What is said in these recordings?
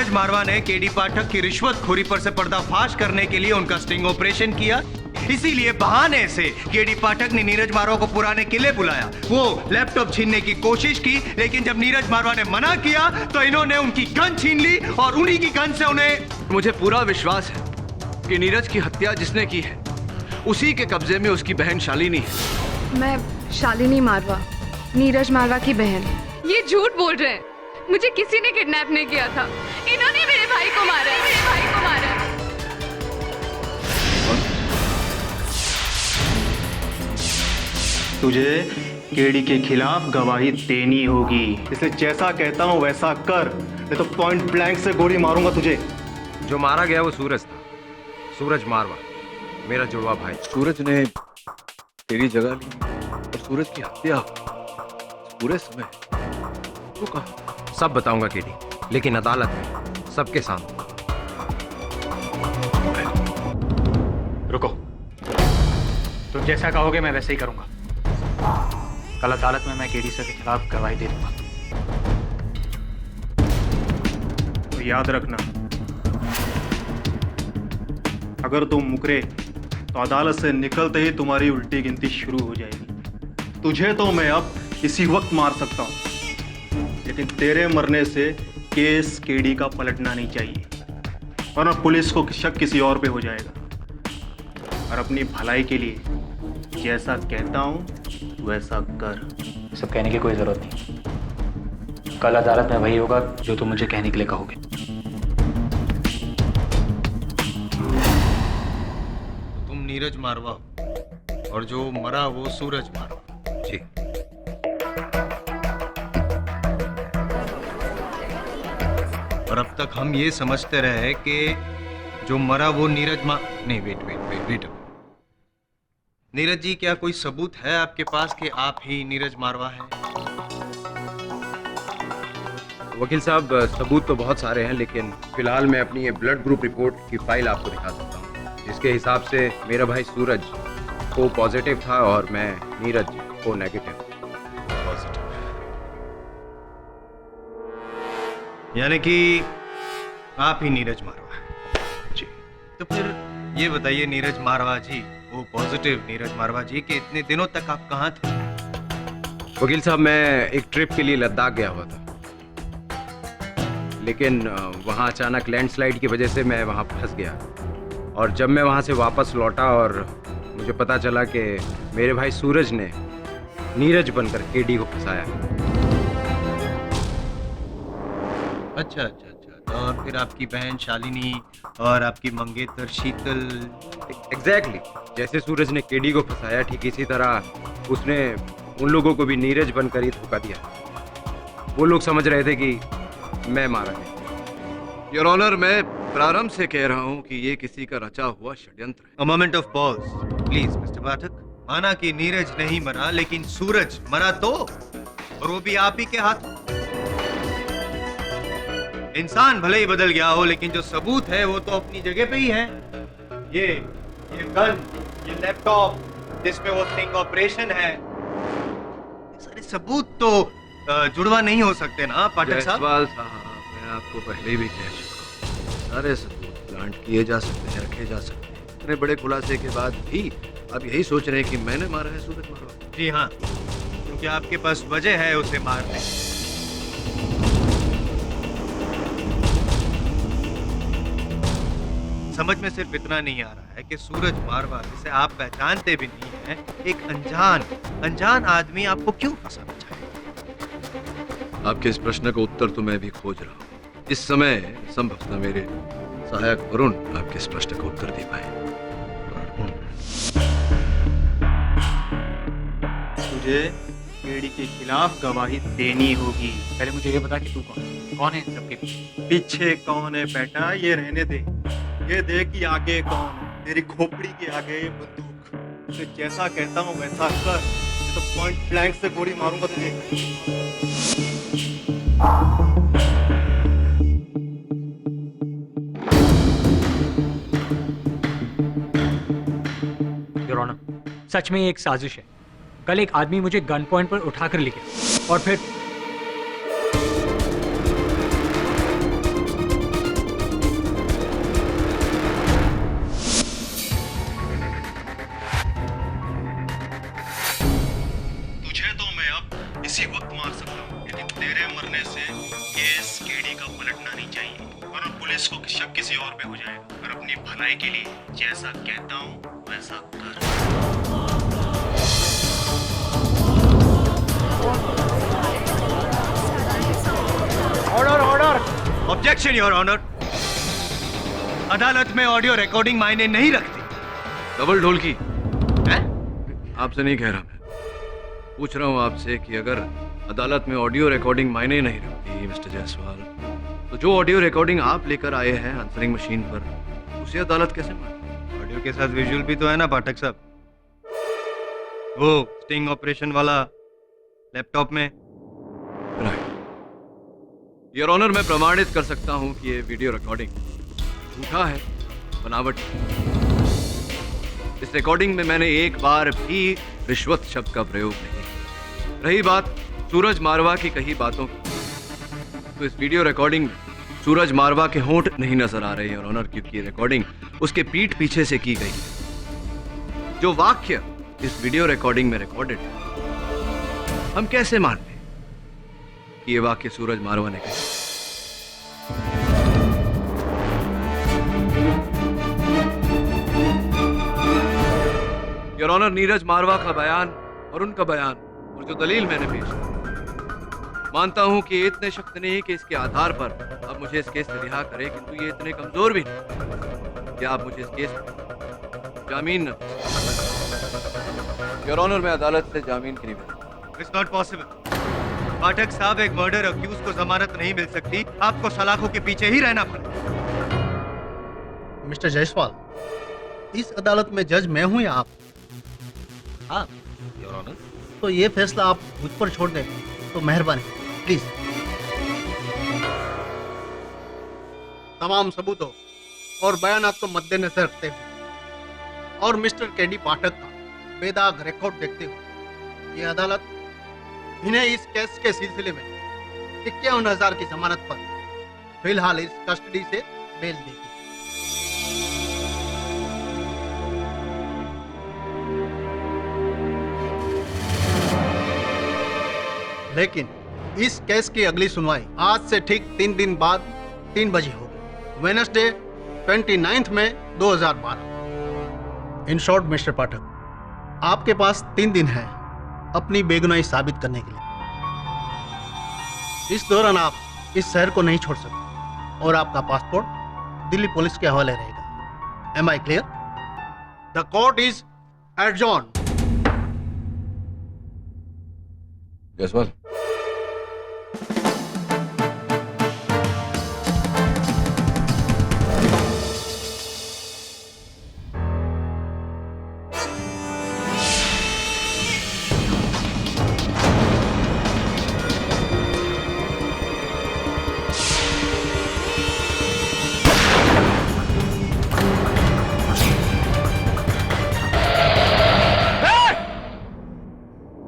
नीरज मारवा ने केडी पाठक की रिश्वतखोरी पर से पर्दाफाश करने के लिए उनका स्टिंग ऑपरेशन किया। इसीलिए बहाने से केडी पाठक ने नीरज मारवा को पुराने किले बुलाया। वो लैपटॉप छीनने की कोशिश की, लेकिन जब नीरज मारवा ने मना किया तो इन्होंने उनकी गन छीन ली और उन्हीं की गन से उन्हें। मुझे पूरा विश्वास है कि नीरज की हत्या जिसने की है उसी के कब्जे में उसकी बहन शालिनी है। मैं शालिनी मारवा, नीरज मारवा की बहन। ये झूठ बोल रहे हैं। मुझे किसी ने किडनैप नहीं किया था। इन्होंने मेरे भाई को मारा है, मेरे भाई को मारा है। तुझे केडी के खिलाफ गवाही देनी होगी, इसलिए जैसा कहता हूँ वैसा कर, नहीं तो पॉइंट ब्लैंक से गोली मारूंगा तुझे। जो मारा गया वो सूरज था, सूरज मारवा, मेरा जुड़वा भाई। सूरज ने तेरी जगह ली और सूरज की हत्या पूरे समय तो कहा। सब बताऊंगा केडी, लेकिन अदालत में सबके सामने। रुको, तुम जैसा कहोगे मैं वैसे ही करूंगा। कल अदालत में मैं केडी सर के खिलाफ गवाही दे दूंगा। तो याद रखना, अगर तुम मुकरे तो अदालत से निकलते ही तुम्हारी उल्टी गिनती शुरू हो जाएगी। तुझे तो मैं अब इसी वक्त मार सकता हूं, लेकिन तेरे मरने से केस केडी का पलटना नहीं चाहिए, वरना पुलिस को शक किसी और पे हो जाएगा। और अपनी भलाई के लिए जैसा कहता हूं वैसा कर। सब कहने की कोई जरूरत नहीं। कल अदालत में वही होगा जो तुम मुझे कहने के लिए कहोगे। तुम नीरज मारवा और जो मरा वो सूरज मारवा। जी। और अब तक हम ये समझते रहे कि जो मरा वो नीरज नहीं, वेट। नीरज जी, क्या कोई सबूत है आपके पास कि आप ही नीरज मारवा हैं? वकील साहब, सबूत तो बहुत सारे हैं, लेकिन फिलहाल मैं अपनी ये ब्लड ग्रुप रिपोर्ट की फाइल आपको दिखा सकता हूँ, जिसके हिसाब से मेरा भाई सूरज को पॉजिटिव था और मैं नीरज को नेगेटिव। पॉजिटिव यानी कि आप ही नीरज मारवा हैं? जी। तो फिर ये बताइए नीरज मारवा जी, वो पॉजिटिव नीरज मारवा जी, कि इतने दिनों तक आप कहाँ थे? वकील साहब, मैं एक ट्रिप के लिए लद्दाख गया हुआ था, लेकिन वहाँ अचानक लैंडस्लाइड की वजह से मैं वहाँ फंस गया। और जब मैं वहाँ से वापस लौटा और मुझे पता चला कि मेरे भाई सूरज ने नीरज बनकर केडी को फंसाया। अच्छा। और फिर आपकी बहन शालिनी और आपकी मंगेतर शीतल। एग्जैक्टली, जैसे सूरज ने केडी को फंसाया, ठीक इसी तरह उसने उन लोगों को भी नीरज बनकर ही धोखा दिया। वो लोग समझ रहे थे कि मैं मारा गया। योर ऑनर, मैं प्रारंभ से कह रहा हूं कि ये किसी का रचा हुआ षड्यंत्र है। A moment of pause, please, mister Pathak. माना कि नीरज नहीं मरा, लेकिन सूरज मरा तो, और वो भी आप ही के हाथ। इंसान भले ही बदल गया हो, लेकिन जो सबूत है वो तो अपनी जगह पे ही है। ये गन, ये लैपटॉप जिसमें वो स्टिंग ऑपरेशन है, ये सारे सबूत तो जुड़वा नहीं हो सकते ना पाठक साहब? जायसवाल साहब, मैं आपको पहले भी कह चुका हूं, सारे सबूत प्लांट किए जा सकते हैं, रखे जा सकते हैं। इतने बड़े खुलासे के बाद भी आप यही सोच रहे हैं कि मैंने मारा है सूरज मारवा? जी हाँ, क्योंकि आपके पास वजह है उसे मारने की। समझ में सिर्फ इतना नहीं आ रहा है कि सूरज मारवा, जिसे आप पहचानते भी नहीं हैं, एक अनजान आदमी आपको क्यों फंसाना चाहेगा? आपके इस प्रश्न का उत्तर तो मैं भी खोज रहा हूँ। इस समय संभवतः मेरे सहायक वरुण आपके इस प्रश्न का उत्तर दे पाए। तुझे केडी के खिलाफ गवाही देनी होगी। पहले मुझे ये बता कि तू कौन है सबके पीछे कौन है बेटा, ये रहने दे। ये देख कि आगे कौन है। तेरी खोपड़ी के आगे ये बंदूक। तो जैसा कहता हूँ वैसा कर, नहीं तो पॉइंट ब्लैंक से गोली मारूंगा तुझे। योर ऑनर, सच में ये एक साजिश है। कल एक आदमी मुझे गन पॉइंट पर उठाकर ले गया और फिर मरने से केस केडी का पलटना नहीं चाहिए, वरना पुलिस को शक किसी और पे हो जाएगा। और अपनी भलाई के लिए जैसा कहता हूँ वैसा कर। Order order. Objection your honour. अदालत में ऑडियो रिकॉर्डिंग मायने नहीं रखती। डबल ढोल की हैं? आपसे नहीं कह रहा, मैं पूछ रहा हूँ आपसे कि अगर अदालत में ऑडियो रिकॉर्डिंग मायने नहीं रखती मिस्टर जायसवाल, तो जो ऑडियो रिकॉर्डिंग आप लेकर आए हैं आंसरिंग मशीन पर, उसे अदालत कैसे माने? ऑडियो के साथ विजुअल भी तो है ना पाठक साहब, वो स्टिंग ऑपरेशन वाला लैपटॉप में। राइट योर ऑनर, मैं प्रमाणित कर सकता हूँ कि ये वीडियो रिकॉर्डिंग झूठा है, बनावटी। इस रिकॉर्डिंग में मैंने एक बार भी रिश्वत शब्द का प्रयोग नहीं किया। रही बात सूरज मारवा की कही बातों की, तो इस वीडियो रिकॉर्डिंग में सूरज मारवा के होंठ नहीं नजर आ रहे योर ऑनर, क्योंकि ये रिकॉर्डिंग उसके पीठ पीछे से की गई है। जो वाक्य इस वीडियो रिकॉर्डिंग में रिकॉर्डेड है, हम कैसे मान लें कि ये वाक्य सूरज मारवा ने कहा? योर ऑनर, नीरज मारवा का बयान और उनका बयान और जो दलील मैंने पेश की, मानता हूं कि ये इतने शक्त नहीं कि इसके आधार पर अब मुझे इस केस से रिहा करें, किंतु ये इतने कमजोर भी नहीं कि आप मुझे इस केस में जामीन न। योर ऑनर, मैं अदालत से जामीन की नहीं मिली। It's not possible. पाठक साहब, एक मर्डर अक्यूज को जमानत नहीं मिल सकती, आपको सलाखों के पीछे ही रहना पड़ेगा। मिस्टर जायसवाल, इस अदालत में जज मैं हूं या आप? आप योर ऑनर। तो ये फैसला आप मुझ पर छोड़ दें तो मेहरबानी प्लीज। तमाम सबूतों और बयानात को मद्देनजर रखते हुए और मिस्टर केडी पाठक का बेदाग रिकॉर्ड देखते हुए ये अदालत इन्हें इस केस के सिलसिले में 51,000 की जमानत पर फिलहाल इस कस्टडी से बेल देगी। लेकिन इस केस की अगली सुनवाई आज से ठीक 3 दिन बाद 3 बजे होगी, वेडनेसडे 29 मई 2012। इन शॉर्ट मिस्टर पाठक, आपके पास 3 दिन है अपनी बेगुनाही साबित करने के लिए। इस दौरान आप इस शहर को नहीं छोड़ सकते और आपका पासपोर्ट दिल्ली पुलिस के हवाले रहेगा। Am I clear? The court is adjourned. Jaiswal,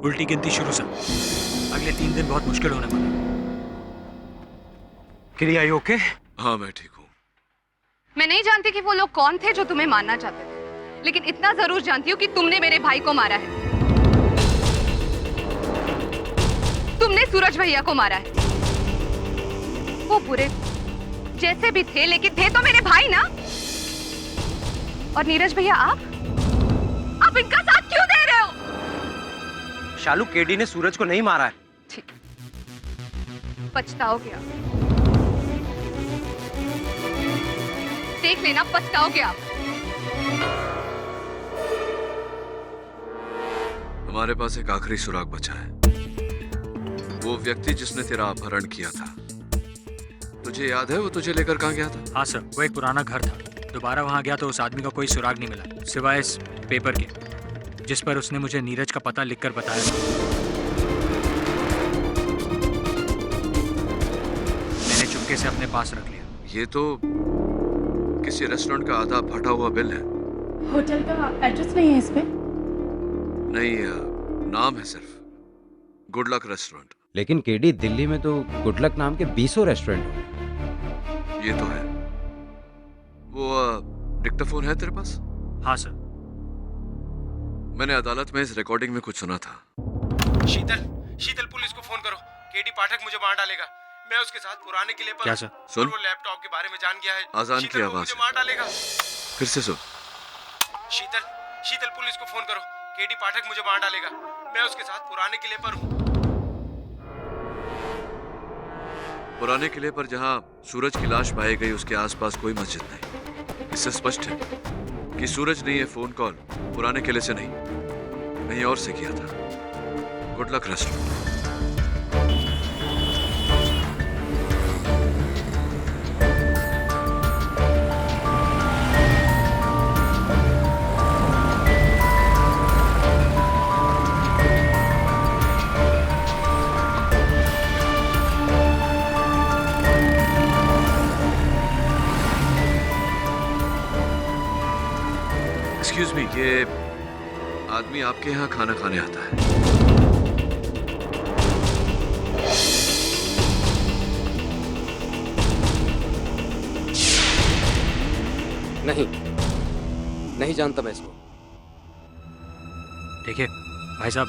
उल्टी गिनती शुरू सर। अगले 3 दिन बहुत मुश्किल होने वाले। किरी, आर यू ओके? हाँ मैं ठीक हूँ। मैं नहीं जानती कि वो लोग कौन थे जो तुम्हें मारना चाहते थे, लेकिन इतना जरूर जानती हूँ कि तुमने मेरे भाई को मारा है। तुमने सूरज भैया को मारा है। वो बुरे जैसे भी थे, लेकिन थे तो मेरे भाई ना। और नीरज भैया, आप इनका साथ क्यों दे रहे हो? शालू, केडी ने सूरज को नहीं मारा है। ठीक, पछताओगे आप। देख लेना, पछताओगे आप। हमारे पास एक आखिरी सुराग बचा है, वो व्यक्ति जिसने तेरा अपहरण किया था। तुझे याद है वो तुझे लेकर कहाँ गया था? हाँ सर, वो एक पुराना घर था। दोबारा वहाँ गया तो उस आदमी का कोई सुराग नहीं मिला, सिवाय इस पेपर के जिस पर उसने मुझे नीरज का पता लिखकर बताया था। मैंने चुपके से अपने पास रख लिया। ये तो किसी रेस्टोरेंट का आधा फटा हुआ बिल है। होटल का एड्रेस नहीं है इस पे? नहीं, नाम है सिर्फ गुड लक रेस्टोरेंट। लेकिन केडी, दिल्ली में तो गुड लक नाम के 20 रेस्टोरेंट हैं। ये तो है। वो डिक्टाफोन है तेरे पास? हाँ सर। मैंने अदालत में इस रिकॉर्डिंग में कुछ सुना था। शीतल पुलिस को फोन करो। केडी पाठक मुझे मार डालेगा। मैं उसके साथ पुराने किले पर क्या सर? सुन। वो लैपटॉप के बारे में जान गया है। आजान की शीतल वो आवाज मुझे है। मार डालेगा। फिर से सुन। शीतल पुलिस को फोन करो। केडी पाठक मुझे मार डालेगा। मैं उसके साथ पुराने किले पर हूँ। पुराने किले पर जहां सूरज की लाश पाई गई उसके आसपास कोई मस्जिद नहीं। इससे स्पष्ट है कि सूरज ने यह फोन कॉल पुराने किले से नहीं, कहीं और से किया था। Good luck restaurant. Excuse me, ये आदमी आपके यहाँ खाना खाने आता है? नहीं जानता मैं इसको। देखिए भाई साहब,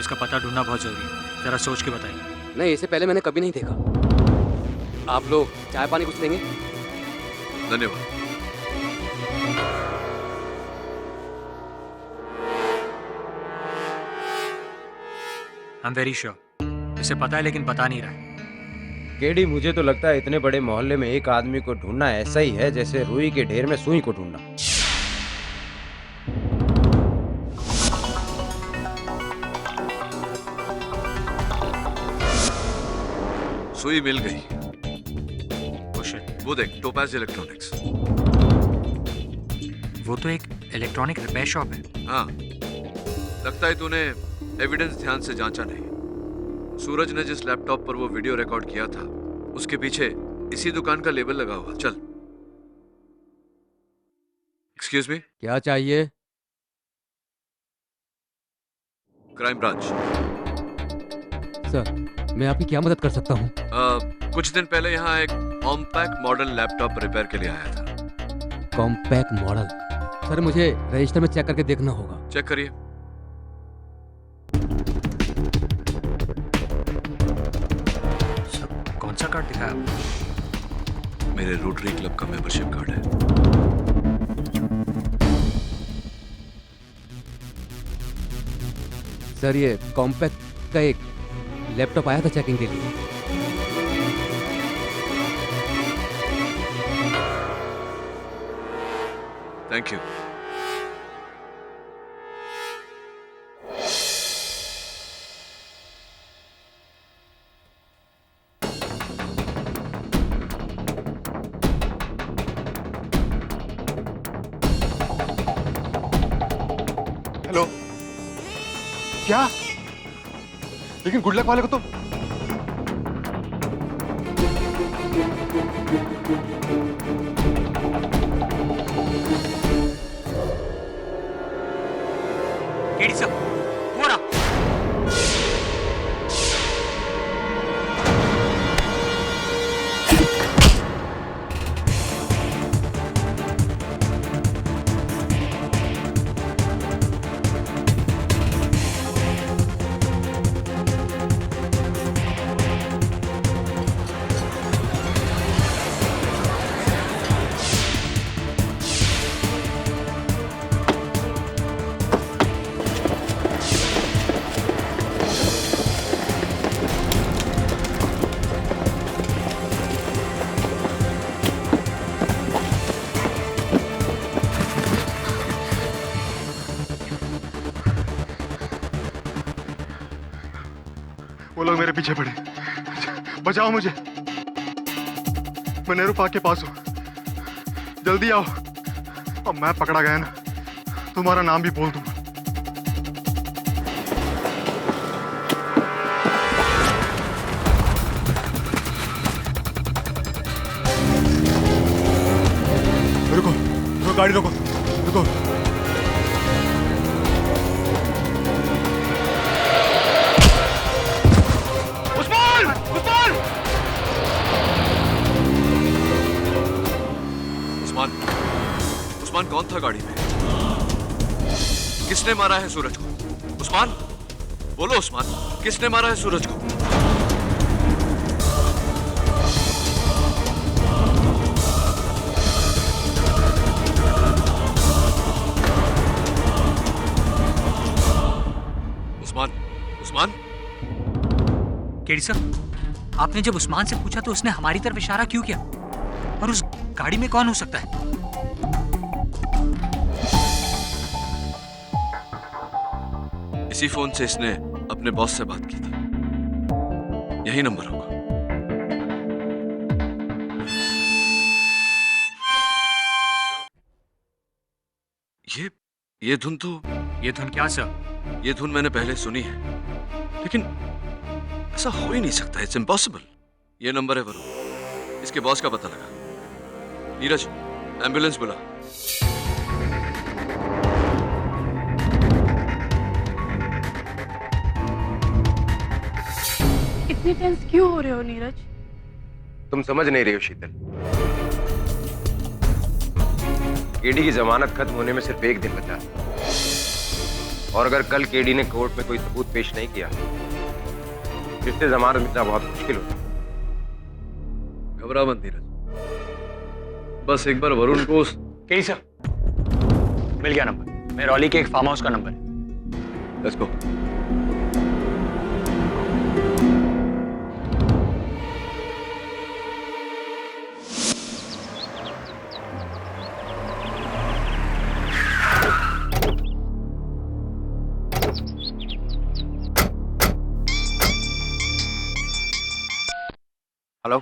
इसका पता ढूंढना बहुत जरूरी है, जरा सोच के बताइए। नहीं, इसे पहले मैंने कभी नहीं देखा। आप लोग चाय पानी कुछ लेंगे? धन्यवाद। आई एम वेरी श्योर इसे पता है, लेकिन बता नहीं रहा है। केडी, मुझे तो लगता है इतने बड़े मोहल्ले में एक आदमी को ढूंढना ऐसा ही है जैसे रुई के ढेर में सुई को ढूंढना। सुई मिल गई। Oh shit, वो देख, टोपाज इलेक्ट्रॉनिक्स। वो तो एक इलेक्ट्रॉनिक रिपेयर शॉप है। हाँ, लगता है तूने एविडेंस ध्यान से जांचा नहीं। सूरज ने जिस लैपटॉप पर वो वीडियो रिकॉर्ड किया था उसके पीछे इसी दुकान का लेबल लगा हुआ। चल। एक्सक्यूज मी, क्या चाहिए? Crime branch. सर, मैं आपकी क्या मदद कर सकता हूँ? कुछ दिन पहले यहाँ एक कॉम्पैक्ट मॉडल लैपटॉप रिपेयर के लिए आया था। Compact model? सर, मुझे रजिस्टर में चेक करके देखना होगा। चेक करिए। सर, कौन सा कार्ड दिखाया आपने? मेरे रोटरी क्लब का मेंबरशिप कार्ड है। सर, ये कॉम्पैक्ट का एक लैपटॉप आया था चेकिंग के लिए। Thank you. हेलो। क्या? लेकिन गुड लक वाले को तो केडी साहब, थोड़ा। वो लोग मेरे पीछे पड़े। बचाओ मुझे। मैं नेहरू पार्क के पास हूँ, जल्दी आओ। अब मैं पकड़ा गया ना, तुम्हारा नाम भी बोल दूंगा। रुको, रुको, गाड़ी रोको, रुको। उस्मान कौन था गाड़ी में? किसने मारा है सूरज को? उस्मान, बोलो उस्मान, किसने मारा है सूरज को? केडी सर, आपने जब उस्मान से पूछा तो उसने हमारी तरफ इशारा क्यों किया? और उस गाड़ी में कौन हो सकता है? इसी फोन से इसने अपने बॉस से बात की थी। यही नंबर होगा। ये धुन तो ये धुन क्या सर? ये धुन मैंने पहले सुनी है, लेकिन ऐसा हो ही नहीं सकता। It's impossible. ये नंबर है वरुण, इसके बॉस का पता लगा। नीरज, एम्बुलेंस बुला। इतने टेंस क्यों हो रहे हो नीरज? तुम समझ नहीं रही हो शीतल। केडी की जमानत खत्म होने में सिर्फ 1 दिन बचा है। और अगर कल केडी ने कोर्ट में कोई सबूत पेश नहीं किया, जिससे जमानत मिलना बहुत मुश्किल होता। घबरा मत नीरज, बस एक बार वरुण को केडी सर, मिल गया नंबर। मैं रॉली के एक फार्म हाउस का नंबर है। Let's go. हेलो,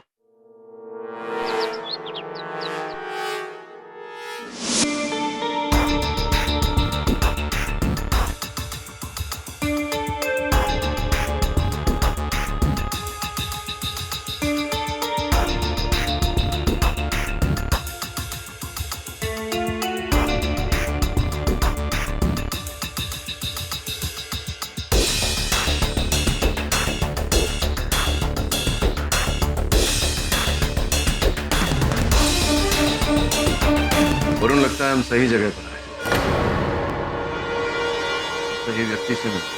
वरुण, लगता है हम सही जगह पर आए, सही व्यक्ति से मिले।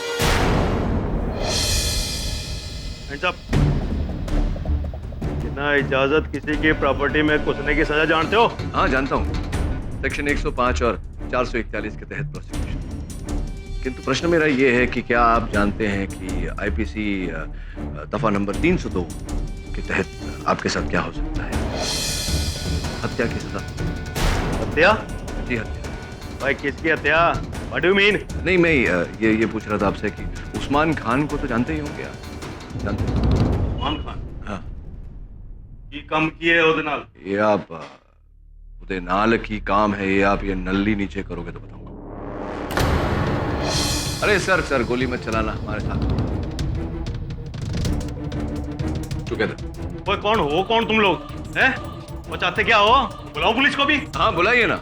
बिना इजाजत किसी की प्रॉपर्टी में घुसने की सजा जानते हो? हाँ, जानता हूँ। सेक्शन 105 और 441 के तहत प्रोसिक्यूशन। किंतु प्रश्न मेरा ये है कि क्या आप जानते हैं कि आईपीसी दफा नंबर 302 के तहत आपके साथ क्या हो सकता है? हत्या की सजा। हत्या? जी, हत्या। भाई किसकी हत्या? What do you mean? नहीं, मैं ये पूछ रहा था आपसे कि उस्मान खान को तो जानते ही होंगे आप। जानते हैं? उस्मान खान? हाँ। ये कम किए ਉਹਦੇ ਨਾਲ? ये आप उदय नाल की काम है, ये आप ये नल्ली नीचे करोगे तो बताऊंगा। अरे सर गोली मत चलाना हमारे साथ। टुगेदर। ओए कौन तुम लोग हैं? वो चाहते क्या हो? बुलाओ पुलिस को भी। हाँ, बुलाइए ना,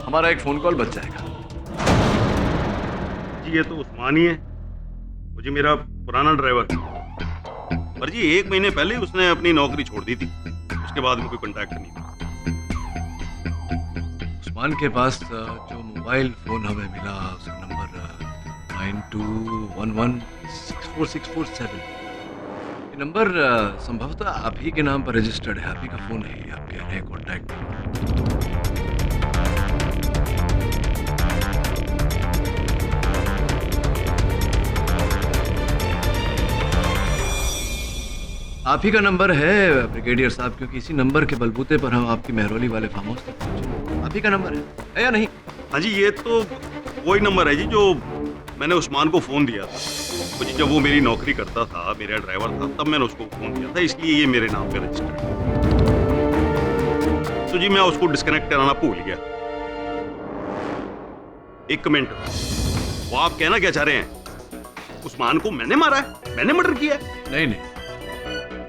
हमारा एक फोन कॉल बच जाएगा। जी ये तो उस्मान ही है, वो जी मेरा पुराना ड्राइवर। पर जी 1 महीने पहले उसने अपनी नौकरी छोड़ दी थी, उसके बाद में कोई कांटेक्ट नहीं। उस्मान के पास जो मोबाइल फोन हमें मिला उसका नंबर 9211644647। ये नंबर संभवतः आप ही के नाम पर रजिस्टर्ड है। आप ही का फोन है, आपके नए कॉन्टैक्ट। आप ही का नंबर है ब्रिगेडियर साहब, क्योंकि इसी नंबर के बलबूते पर हम आपकी मेहरौली वाले फार्म हाउस तक पहुंचे। आप ही का नंबर है या नहीं? हाँ जी, ये तो वही नंबर है जी जो मैंने उस्मान को फोन दिया था। तो जी जब वो मेरी नौकरी करता था, मेरा ड्राइवर था, तब मैंने उसको फोन किया था, इसलिए ये मेरे नाम पे रजिस्टर्ड है। तो जी मैं उसको डिस्कनेक्ट कराना भूल गया। एक मिनट, वो आप कहना क्या चाह रहे हैं? उस्मान को मैंने मारा है? मैंने मर्डर किया है? नहीं,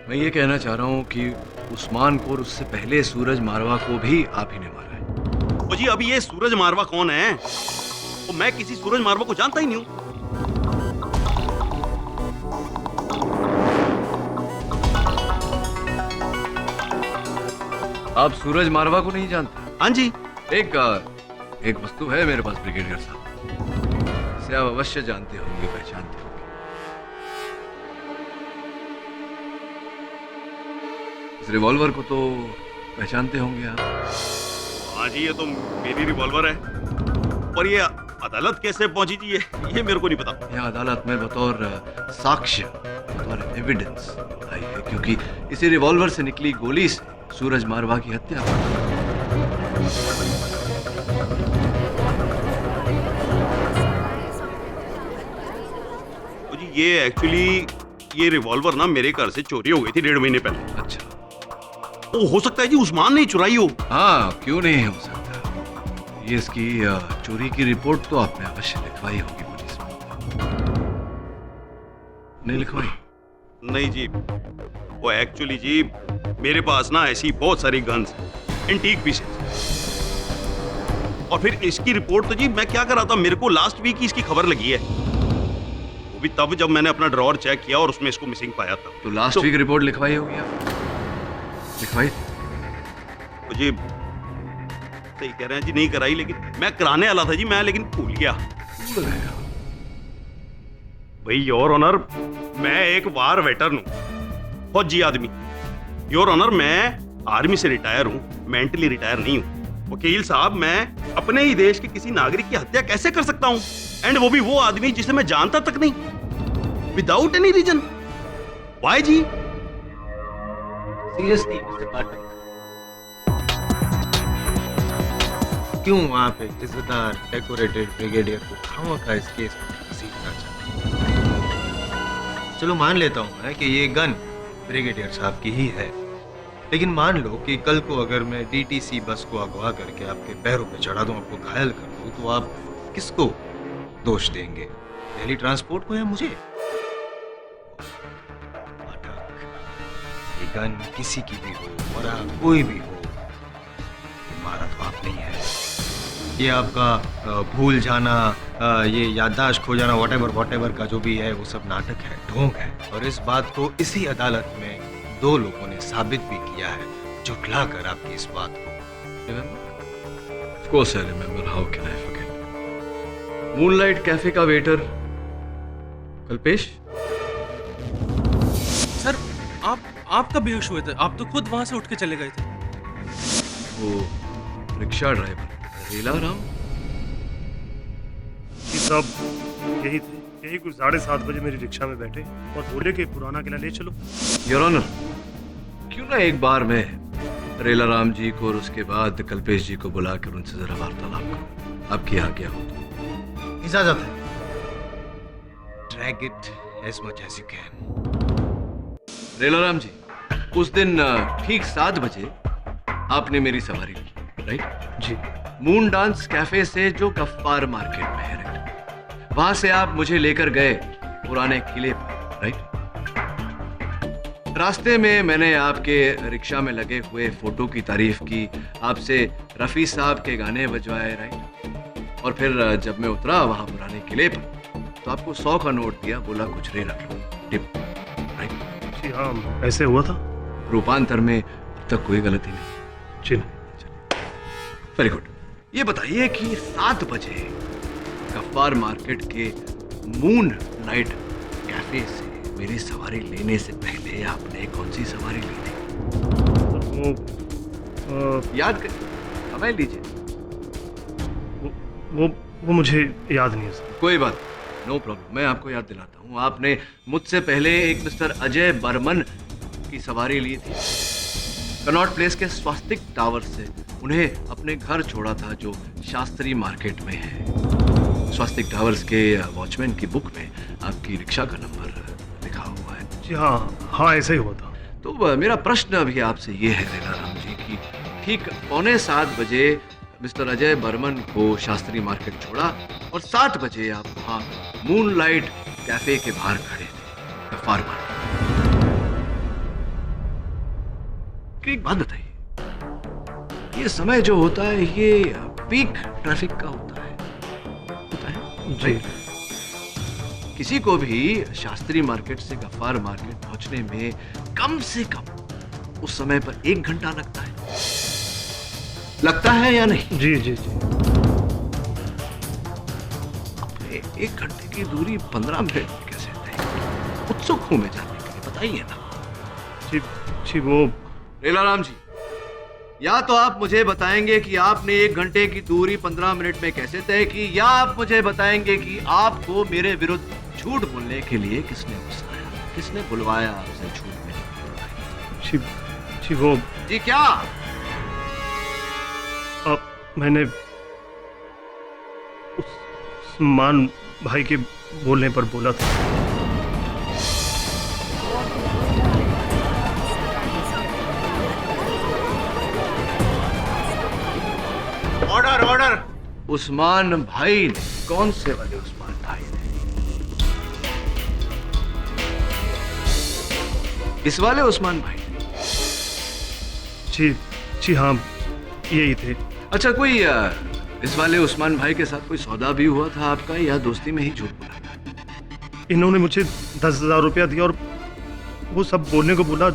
मैं ये कहना चाह रहा हूँ कि उस्मान को और उससे पहले सूरज मारवा को भी आप ही ने मारा है। ओ जी अभी ये सूरज मारवा कौन है? तो मैं किसी सूरज मारवा को जानता ही नहीं हूँ। आप सूरज मारवा को नहीं जानते? हाँ जी। एक वस्तु है मेरे पास ब्रिगेडियर साहब, इसे आप अवश्य जानते होंगे, पहचानते होंगे। इस रिवॉल्वर को तो पहचानते होंगे आप। हाँ जी, ये तो मेरी रिवॉल्वर है। और ये अदालत कैसे पहुंची जी? ये मेरे को नहीं पता। यह अदालत में बतौर साक्ष्य और एविडेंस आई है, क्योंकि इसी रिवॉल्वर से निकली गोली से सूरज मारवा की हत्या हुई। जी ये एक्चुअली ये रिवॉल्वर ना मेरे घर से चोरी हो गई थी 1.5 महीने पहले। अच्छा, वो हो सकता है जी उस्मान ने चुराई हो। हाँ, क्यों नहीं हो सकता। ये इसकी चोरी की रिपोर्ट तो आपने अवश्य लिखवाई होगी पुलिस में। नहीं लिखवाई? नहीं जी, वो एक्चुअली जी मेरे पास ना ऐसी बहुत सारी गन्स एंटीक पीसेस, और फिर इसकी रिपोर्ट तो जी मैं क्या कर रहा था, मेरे को लास्ट वीक ही इसकी खबर लगी है, वो भी तब जब मैंने अपना ड्रॉअर चेक किया और उसमें इसको मिसिंग पाया था। तो लास्ट वीक रिपोर्ट लिखवाई होगी आप? लिखवाई? तो जी सही कह रहे हैं जी, नहीं कराई, लेकिन मैं कराने वाला था जी, मैं लेकिन भूल गया। भाई योर ऑनर, मैं एक वार वेटरन हूं, फौजी आदमी। योर ऑनर, मैं आर्मी से रिटायर हूं, मेंटली रिटायर नहीं हूं। वकील साहब, मैं अपने ही देश के किसी नागरिक की हत्या कैसे कर सकता हूं, एंड वो भी वो आदमी जिसे मैं जानता तक नहीं, विदाउट एनी रीजन? व्हाई जी? सीरियसली मिस्टर पाठक, क्यों आप एक इज्जतदार डेकोरेटेड ब्रिगेडियर को खामखा इस केस में घसीटना चाहते हैं? चलो मान लेता हूं मैं कि ये गन ब्रिगेडियर साहब की ही है, लेकिन मान लो कि कल को अगर मैं डीटीसी बस को अगवा करके आपके पैरों पे चढ़ा दूं, आपको घायल कर दूं, तो आप किसको दोष देंगे, दिल्ली ट्रांसपोर्ट को या मुझे? पाठक, ये गन किसी की भी हो, मरा कोई भी हो, मारा तो आप नहीं है। ये आपका भूल जाना, ये याददाश्त खो जाना, वॉटेवर का जो भी है, वो सब नाटक है, ढोंग है, और इस बात को इसी अदालत में 2 लोगों ने साबित भी किया है, झुठला कर आपकी इस बात को। Of course I remember. How can I forget? Moonlight cafe का वेटर कल्पेश। सर, आप कब बेहोश हुए थे? आप तो खुद वहां से उठ के चले गए थे। वो रिक्शा ड्राइवर रीला राम साहब यही थे, यही कुछ 7:30 बजे मेरी रिक्शा में बैठे और बोले कि पुराना किला ले चलो। योर ऑनर, क्यों ना एक बार मैं रेला राम जी को और उसके बाद कल्पेश जी को बुलाकर उनसे जरा वार्तालाप करूं, आपकी आज्ञा हो तो। इजाजत है। Drag it as much as you can. Rela Ram जी, उस दिन ठीक 7 बजे आपने मेरी सवारी ली, राइट जी? मून डांस कैफे से जो गफ्फार मार्केट में है, राइट? वहां से आप मुझे लेकर गए पुराने किले पर, राइट? रास्ते में मैंने आपके रिक्शा में लगे हुए फोटो की तारीफ की, आपसे रफी साहब के गाने बजवाए, राइट? और फिर जब मैं उतरा वहां पुराने किले पर, तो आपको 100 का नोट दिया, बोला कुछ रे रख लो, टिप, राइट? जी हाँ, ऐसे हुआ था। रूपांतर में अब तक कोई गलती नहीं? जी वेरी गुड। ये बताइए कि 7 बजे गफ्फार मार्केट के मून लाइट कैफे से मेरी सवारी लेने से पहले आपने कौन सी सवारी ली थी? याद कर, हमें लीजिए। वो मुझे याद नहीं है सर। कोई बात, नो प्रॉब्लम, मैं आपको याद दिलाता हूँ। आपने मुझसे पहले एक मिस्टर अजय बर्मन की सवारी ली थी, कनॉट प्लेस के स्वास्तिक टावर से उन्हें अपने घर छोड़ा था, जो शास्त्री मार्केट में है। स्वास्तिक टावर्स के वॉचमैन की बुक में आपकी रिक्शा का नंबर लिखा हुआ है। जी हाँ, ऐसा ही हुआ था। तो मेरा प्रश्न अभी आपसे ये है रेला राम जी कि ठीक 6:45 बजे मिस्टर अजय बर्मन को शास्त्री मार्केट छोड़ा और 7 बजे आप वहाँ मूनलाइट कैफे के बाहर खड़े थे, गफ्फार मार्केट। एक बात बताइए, ये समय जो होता है ये पीक ट्रैफिक का होता है जी? किसी को भी शास्त्री मार्केट से गफ्फार मार्केट पहुंचने में कम से कम उस समय पर 1 घंटा लगता है या नहीं? जी। 1 घंटे की दूरी 15 मिनट में कैसे तय? उत्सुक हूं मैं जानने के लिए, बताइए ना। जी वो रेला राम जी, या तो आप मुझे बताएंगे कि आपने 1 घंटे की दूरी 15 मिनट में कैसे तय की, या आप मुझे बताएंगे कि आपको मेरे विरुद्ध झूठ बोलने के लिए किसने उकसाया। किसने बुलवाया आपसे झूठ में? जी वो जी क्या? मैंने उस्मान भाई के बोलने पर बोला था। Order order. उस्मान भाई ने? कौन से वाले उस्मान भाई ने? इस वाले उस्मान भाई ने? जी हाँ, यही थे। अच्छा, कोई इस वाले उस्मान भाई के साथ कोई सौदा भी हुआ था आपका, या दोस्ती में ही झूठ बोला? इन्होंने मुझे 10,000 रुपया दिया और वो सब बोलने को बोला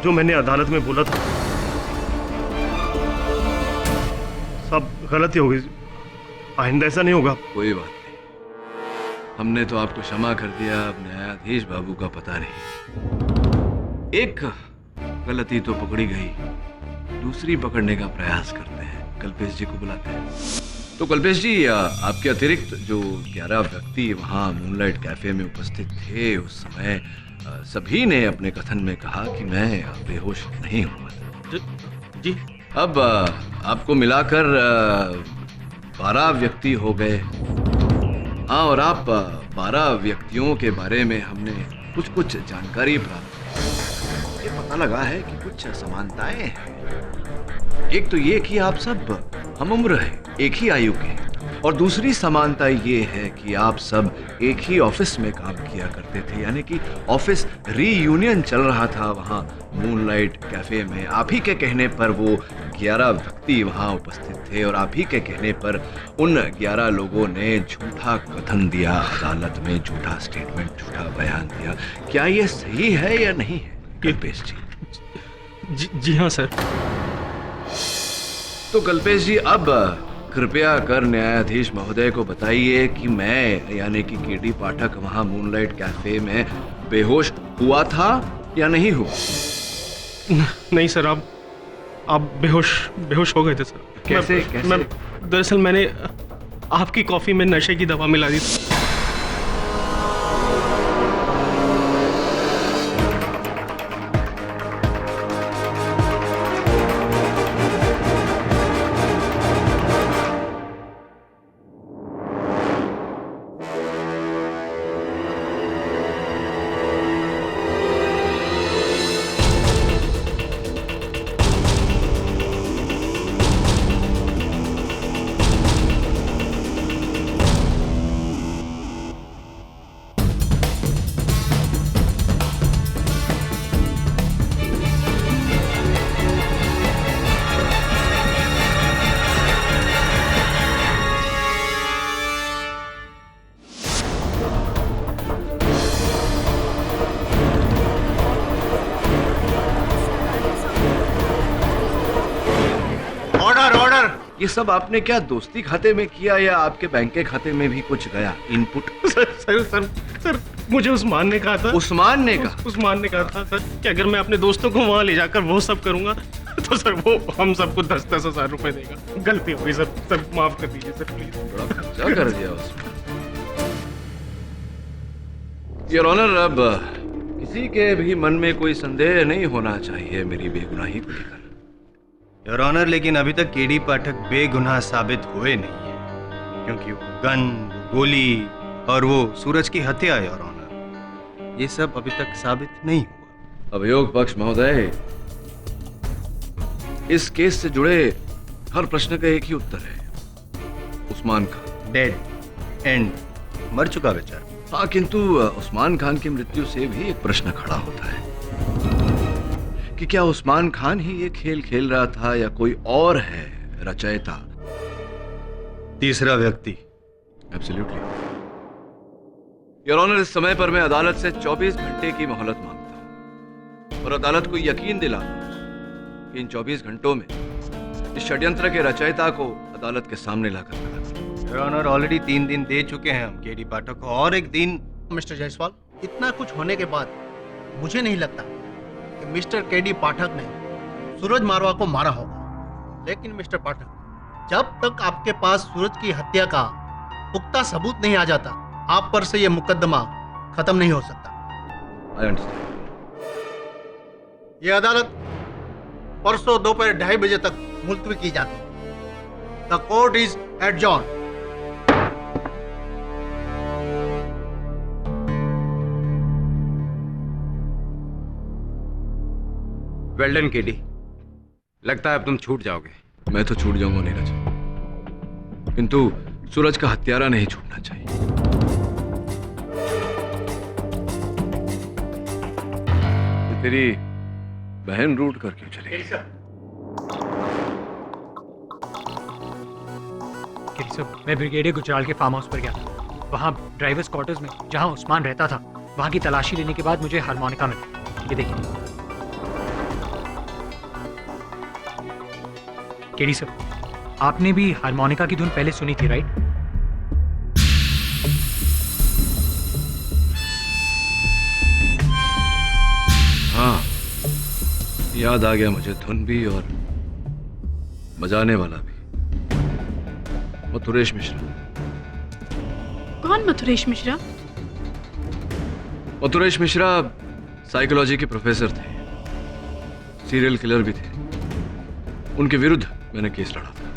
जो मैंने अदालत में बोला था। सब गलती हो गई, आइंदा ऐसा नहीं होगा। कोई बात नहीं, हमने तो आपको क्षमा कर दिया। अब न्यायाधीश बाबू का पता नहीं। एक गलती तो पकड़ी गई, दूसरी पकड़ने का प्रयास करते हैं। कल्पेश जी को बुलाते हैं। तो कल्पेश जी, आपके अतिरिक्त जो 11 व्यक्ति वहाँ मूनलाइट कैफे में उपस्थित थे उस समय, सभी ने अपने कथन में कहा कि मैं बेहोश नहीं हुआ था। जी। अब आपको मिलाकर 12 व्यक्ति हो गए। हाँ, और आप 12 व्यक्तियों के बारे में हमने कुछ जानकारी प्राप्त की। ये पता लगा है कि कुछ समानताएं हैं। एक तो ये कि आप सब हम उम्र हैं, एक ही आयु के, और दूसरी समानता ये है कि आप सब एक ही ऑफिस में काम किया करते थे, यानी कि ऑफिस रीयूनियन चल रहा था वहाँ मूनलाइट कैफे में। आप ही के कहने पर वो 11 व्यक्ति वहाँ उपस्थित थे, और आप ही के कहने पर उन 11 लोगों ने झूठा कथन दिया अदालत में, झूठा स्टेटमेंट, झूठा बयान दिया। क्या ये सही है या नहीं है कल्पेश जी? जी हाँ सर। तो कल्पेश जी, अब कृपया कर न्यायाधीश महोदय को बताइए कि मैं यानी कि केडी पाठक वहां मूनलाइट कैफे में बेहोश हुआ था या नहीं हुआ? नहीं सर, आप बेहोश हो गए थे सर। कैसे? दरअसल मैंने आपकी कॉफी में नशे की दवा मिला दी थी। ये सब आपने क्या दोस्ती खाते में किया या आपके बैंक के खाते में भी कुछ गया इनपुट? सर, मुझे उस्मान ने कहा था। उस्मान ने कहा? उस्मान ने कहा था सर कि अगर मैं अपने दोस्तों को वहां ले जाकर वो सब करूंगा तो सर वो हम सबको 10-10 हजार रुपए देगा। गलती हो गई सर, माफ कर दीजिए सर प्लीज। बड़ा खर्चा कर दिया उसमें। योर ऑनर, अब किसी के भी मन में कोई संदेह नहीं होना चाहिए मेरी बेगुनाही को लेकर। योर ऑनर, लेकिन अभी तक केडी पाठक बेगुनाह साबित हुए नहीं है, क्योंकि वो गन, वो गोली और वो सूरज की हत्या, योर ऑनर, ये सब अभी तक साबित नहीं हुआ। अभियोग पक्ष महोदय, इस केस से जुड़े हर प्रश्न का एक ही उत्तर है, उस्मान खान डेड, एंड, मर चुका बेचारा। हाँ, किंतु उस्मान खान की मृत्यु से भी एक प्रश्न खड़ा होता है कि क्या उस्मान खान ही ये खेल खेल रहा था या कोई और है रचयिता, तीसरा व्यक्ति? एब्सोल्युटली योर ऑनर, इस समय पर मैं अदालत से 24 घंटे की मोहलत मांगता हूं और अदालत को यकीन दिलाता हूं कि इन 24 घंटों में इस षड्यंत्र के रचयिता को अदालत के सामने लाकर खड़ा करें। योर ऑनर, ऑलरेडी 3 दिन दे चुके हैं हम केडी पाठक को, और एक दिन। मिस्टर जायसवाल, इतना कुछ होने के बाद मुझे नहीं लगता कि मिस्टर केडी पाठक ने सूरज मारवा को मारा होगा। लेकिन मिस्टर पाठक, जब तक आपके पास सूरज की हत्या का पुख्ता सबूत नहीं आ जाता, आप पर से यह मुकदमा खत्म नहीं हो सकता। I understand. ये अदालत परसों दोपहर 2:30 बजे तक मुलतवी की जाती है। The court is adjourn. Well done KD. लगता है अब तुम छूट जाओगे। मैं तो छूट जाऊंगा नीरज, किंतु सूरज का हत्यारा नहीं छूटना चाहिए। तो तेरी बहन रूट कर क्यों चली? मैं ब्रिगेडियर गुजराल के फार्म हाउस पर गया था। वहाँ ड्राइवर्स क्वार्टर्स में जहाँ उस्मान रहता था, वहाँ की तलाशी लेने के बाद मुझे हारमोनिका मिला। ये देखिए केडी सर, आपने भी हारमोनिका की धुन पहले सुनी थी, राइट? हाँ, याद आ गया मुझे, धुन भी और बजाने वाला भी। मथुरेश मिश्रा। कौन मथुरेश मिश्रा? मथुरेश मिश्रा साइकोलॉजी के प्रोफेसर थे, सीरियल किलर भी थे। उनके विरुद्ध मैंने केस लड़ा था।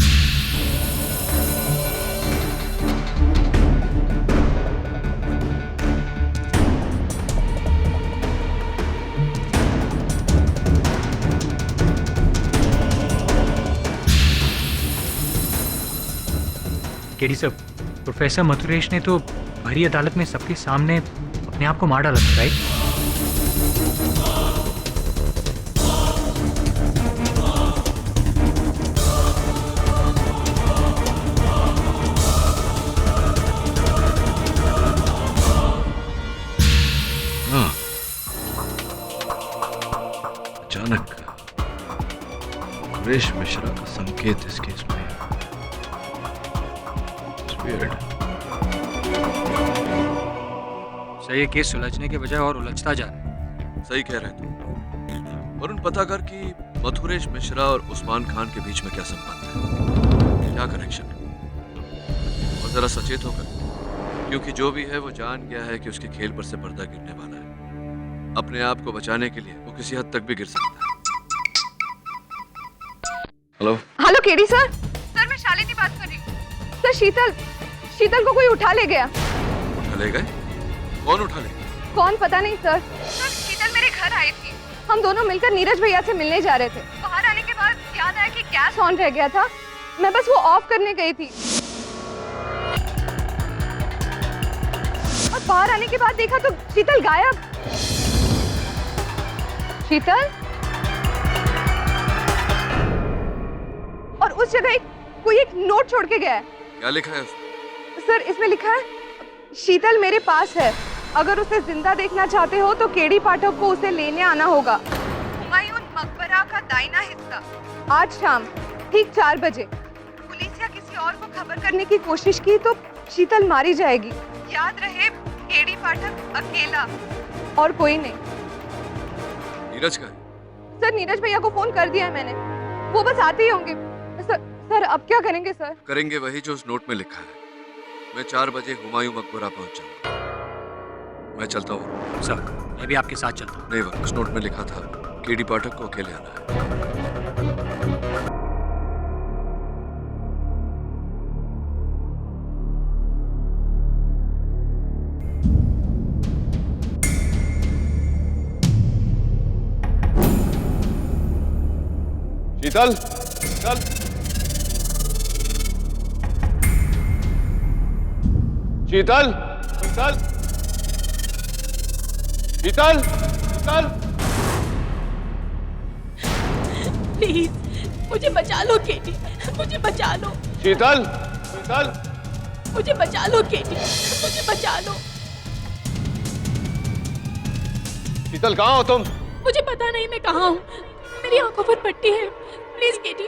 केडी सर, प्रोफेसर मथुरेश ने तो भरी अदालत में सबके सामने अपने आप को मार डाला था, राइट? हाँ, अचानक मथुरेश मिश्रा का संकेत इस केस में। सर, ये केस सुलझने के बजाय और उलझता जा रहा है। सही कह रहे तुम। वरुण, पता कर कि मथुरेश मिश्रा और उस्मान खान के बीच में क्या संबंध है, क्या कनेक्शन है, और जरा सचेत होकर, क्योंकि जो भी है वो जान गया है कि उसके खेल पर से पर्दा गिरने वाला है। अपने आप को बचाने के लिए वो किसी हद तक भी गिर सकता है। Hello hello KD sir. Sir, मैं शालिनी बात कर रही हूँ। सर, शीतल को कोई उठा ले गया। उठा ले गए? कौन उठा ले गया? कौन पता नहीं सर। सर, शीतल मेरे घर आई थी। हम दोनों मिलकर नीरज भैया से मिलने जा रहे थे। बाहर आने के बाद याद आया कि गैस ऑन रह गया था। मैं बस वो ऑफ करने गई थी और बाहर आने के बाद देखा तो शीतल गायब। शीतल, और उस जगह कोई एक नोट छोड़ के गया है। क्या लिखा है उसमें? सर, इसमें लिखा है, शीतल मेरे पास है, अगर उसे जिंदा देखना चाहते हो तो केडी पाठक को उसे लेने आना होगा। हुमायूं मकबरा का दाहिना हिस्सा, आज शाम ठीक 4 बजे। पुलिस या किसी और को खबर करने की कोशिश की तो शीतल मारी जाएगी। याद रहे, केडी पाठक अकेला और कोई नहीं। नीरज का है? सर, नीरज भैया को फोन कर दिया है मैंने, वो बस आते ही होंगे। सर, अब क्या करेंगे सर? करेंगे वही जो उस नोट में लिखा है। मैं 4 बजे हुमायूं मकबरा पहुंच जाऊंगा। मैं चलता हूँ। सर, मैं भी आपके साथ चलता हूँ। नहीं, उस नोट में लिखा था केडी पाठक को अकेले आना है। शीतल, शीतल, शीतल, शीतल, शीतल, शीतल, प्लीज मुझे बचा लो केडी, मुझे बचा लो। शीतल, शीतल, मुझे बचा लो केडी, मुझे बचा लो। शीतल, कहाँ हो तुम? मुझे पता नहीं मैं कहाँ हूँ, मेरी आंखों पर पट्टी है। प्लीज केडी,